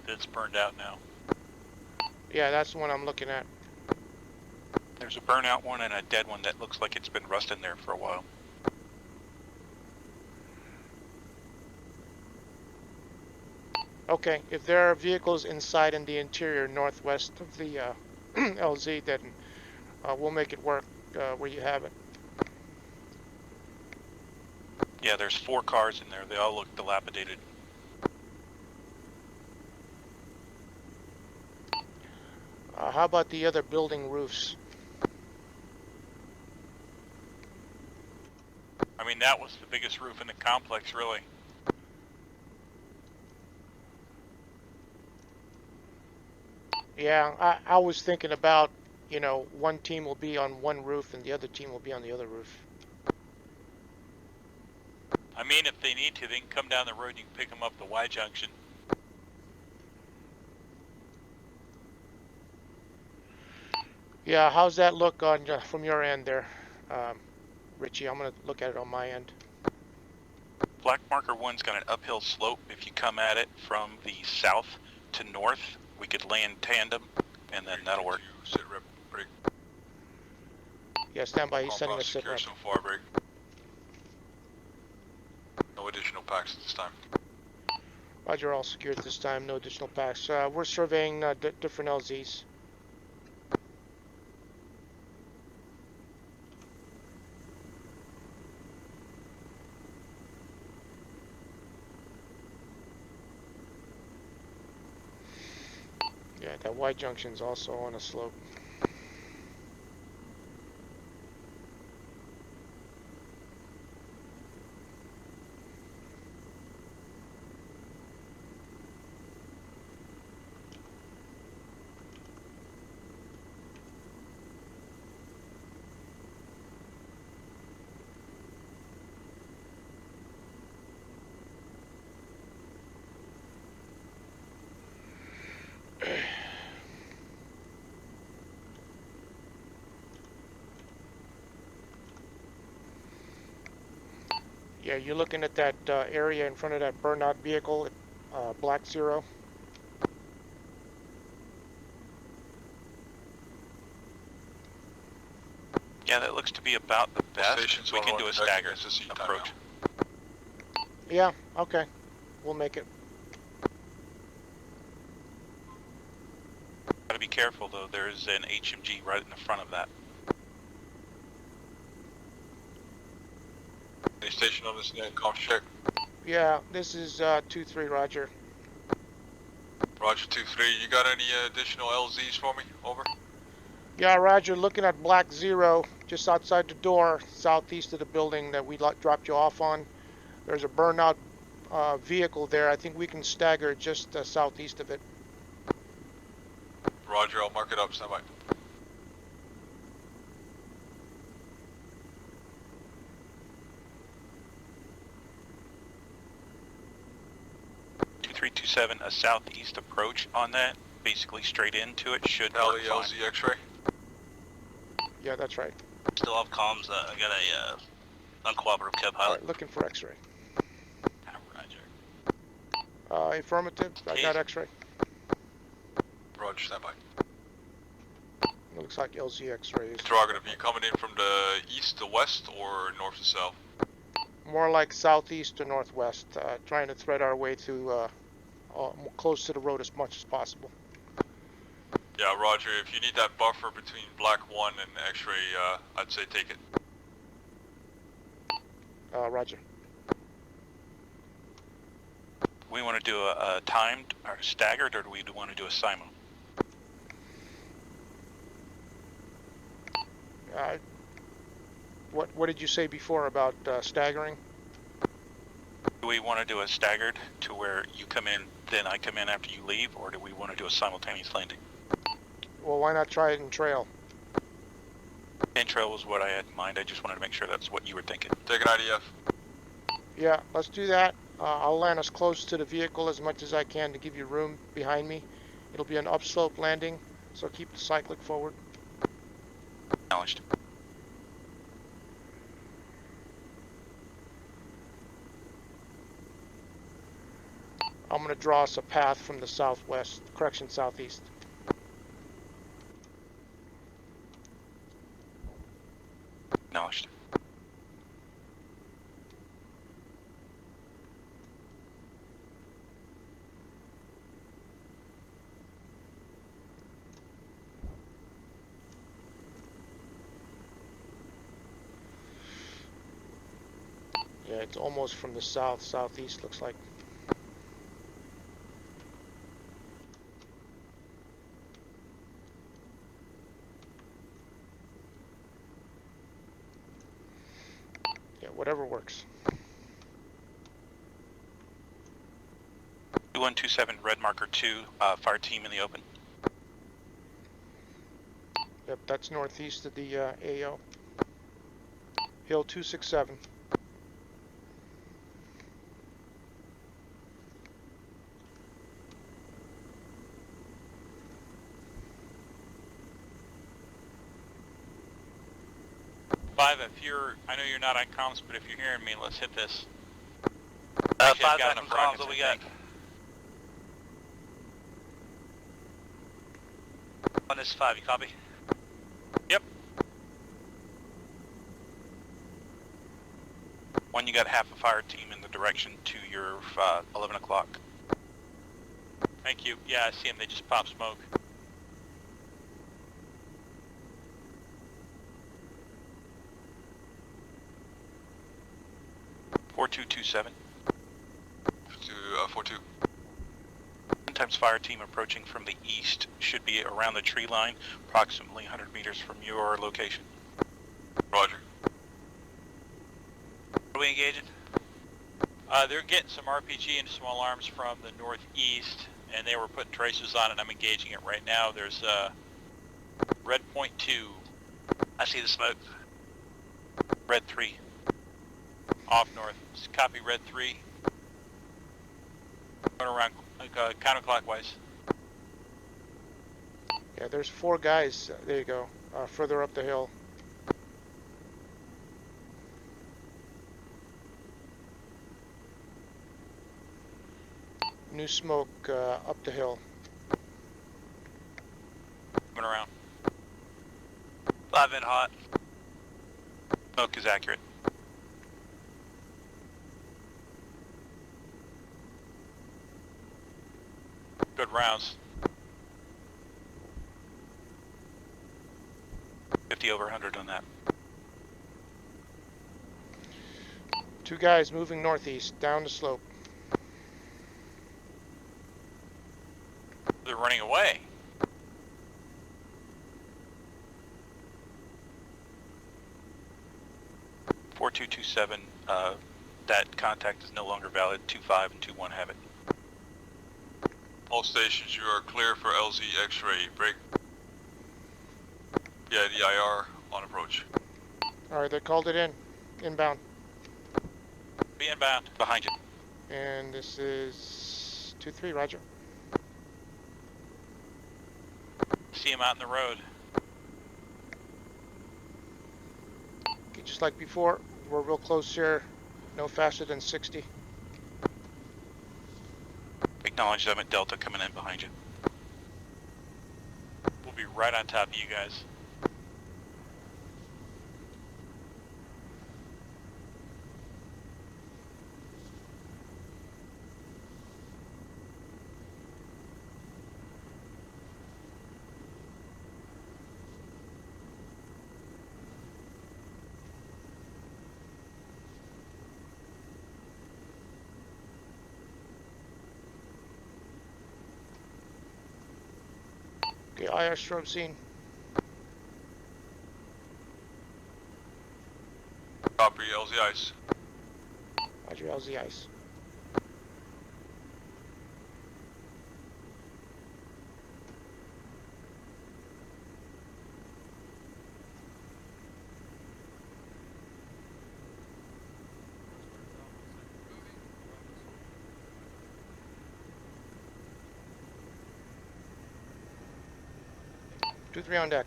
that's burned out now. Yeah, that's the one I'm looking at. There's a burnout one and a dead one that looks like it's been rusting there for a while. Okay, if there are vehicles inside in the interior northwest of the LZ, then we'll make it work where you have it. Yeah, there's 4 cars in there. They all look dilapidated. How about the other building roofs? I mean, that was the biggest roof in the complex, really. Yeah, I was thinking about, you know, one team will be on one roof and the other team will be on the other roof. I mean, if they need to, they can come down the road and you can pick them up the Y junction. Yeah, how's that look on from your end there, Richie? I'm gonna look at it on my end. Black marker 1's got an uphill slope. If you come at it from the south to north, we could land tandem, and then that'll work. Sit rep break. Yeah, stand by. He's sending Compound a sit secure rep. so far, break. No additional packs at this time. Roger, all secured this time. No additional packs. We're surveying different LZs. Yeah, that Y junction's also on a slope. Yeah, you're looking at that area in front of that burnout vehicle, Black Zero. Yeah, that looks to be about the best. We can do a staggered approach. Yeah, okay. We'll make it. Gotta be careful though, there's an HMG right in the front of that. Any station on this comms check? Yeah, this is 2-3, Roger. Roger 2-3, you got any additional LZs for me? Over. Yeah, Roger, looking at Black Zero, just outside the door, southeast of the building that we dropped you off on. There's a burnout vehicle there. I think we can stagger just southeast of it. Roger, I'll mark it up, stand by. A southeast approach on that, basically straight into it, should work fine. LZ X-ray? Yeah, that's right. Still have comms. I got a uncooperative co-pilot. Right, looking for X-ray. Roger. Affirmative. I got X-ray. Roger, stand by. It looks like LZ X-ray. Interrogative, you coming in from the east to west or north to south? More like southeast to northwest. Trying to thread our way through close to the road as much as possible. Yeah, Roger, if you need that buffer between Black 1 and X-ray, I'd say take it. Roger. We want to do a timed or staggered, or do we want to do a simul? What did you say before about staggering? Do we want to do a staggered to where you come in, then I come in after you leave, or do we want to do a simultaneous landing? Well, why not try it in trail? In trail was what I had in mind. I just wanted to make sure that's what you were thinking. Take an IDF. Yeah, let's do that. I'll land as close to the vehicle as much as I can to give you room behind me. It'll be an upslope landing, so keep the cyclic forward. Acknowledged. I'm going to draw us a path from the southwest, correction, southeast. Acknowledged. Yeah, it's almost from the south, southeast, looks like. Yeah, whatever works. 2127 red marker 2, fire team in the open. Yep, that's northeast of the AO. Hill 267. If you're, I know you're not on comms, but if you're hearing me, let's hit this. 5 on comms, what we got? On this 5, you copy? Yep. One, you got half a fire team in the direction to your 11 o'clock. Thank you. Yeah, I see them. They just pop smoke. (4227). 42. Sometimes fire team approaching from the east should be around the tree line, approximately 100 meters from your location. Roger. Are we engaging? They're getting some RPG and small arms from the northeast, and they were putting traces on it. I'm engaging it right now. There's red point 2. I see the smoke. Red 3. Off north. Copy red 3. Going around counterclockwise. Yeah, there's 4 guys. There you go. Further up the hill. New smoke up the hill. Coming around. 5 in hot. Smoke is accurate. Good rounds. 50 over 100 on that. 2 guys moving northeast, down the slope. They're running away. (4227). That contact is no longer valid. 25 and 21 have it. All stations, you are clear for LZ X-ray. Break. Yeah, the IR on approach. Alright, they called it in. Inbound. Be inbound. Behind you. And this is 2-3, roger. See him out in the road. Okay, just like before, we're real close here. No faster than 60. Acknowledge them at Delta coming in behind you. We'll be right on top of you guys. Okay, IR strobe scene. Copy, LZ ice. Roger, LZ ice. Two, 3 on deck.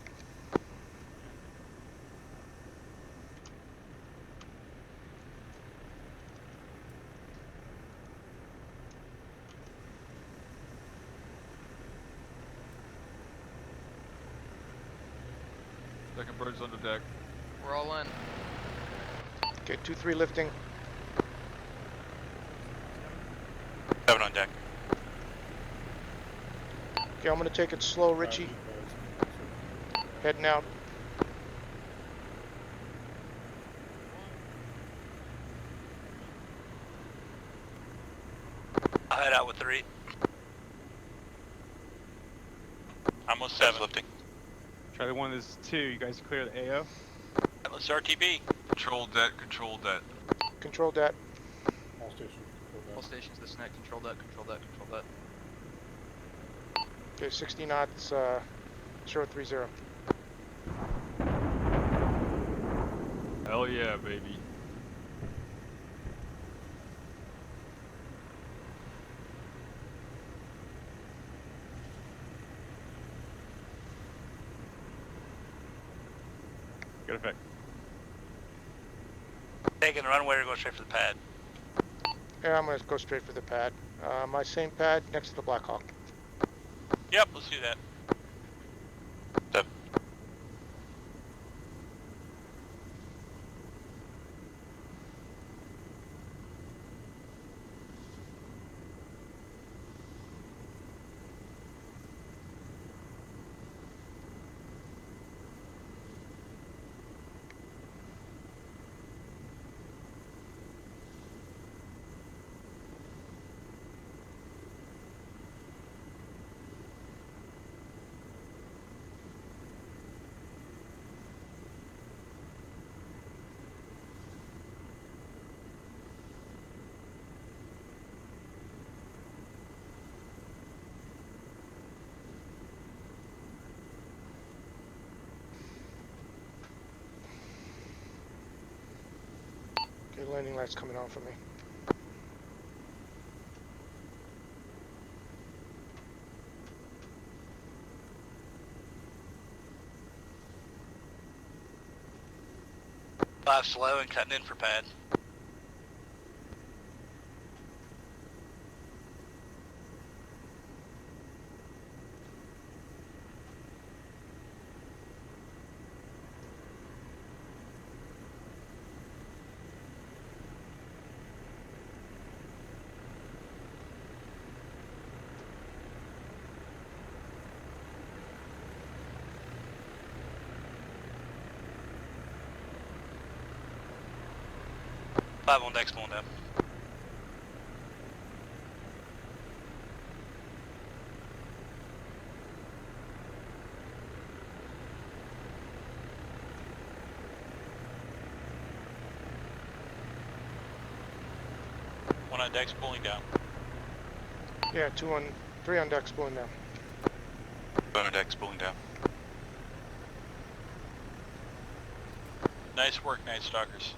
Second bird's on the deck. We're all in. Okay, 2-3 lifting. 7 on deck. Okay, I'm gonna take it slow, Richie. Heading out. I'll head out with 3. Almost 7. Lifting. Charlie 1 is 2. You guys clear the AO? Let's RTB. Control that, control that. Control that. All stations, this net, control that, control that, control that. Okay, 60 knots, 030. Hell yeah, baby. Good effect. Taking the runway or going straight for the pad? Yeah, I'm gonna go straight for the pad. My same pad next to the Black Hawk. Yep, let's do that. The landing light's coming on for me. Five slow and cutting in for pad. Five on deck's pulling down. One on deck's pulling down. Yeah, 3 on deck's pulling down. One on deck's pulling down. Nice work, Night Stalkers.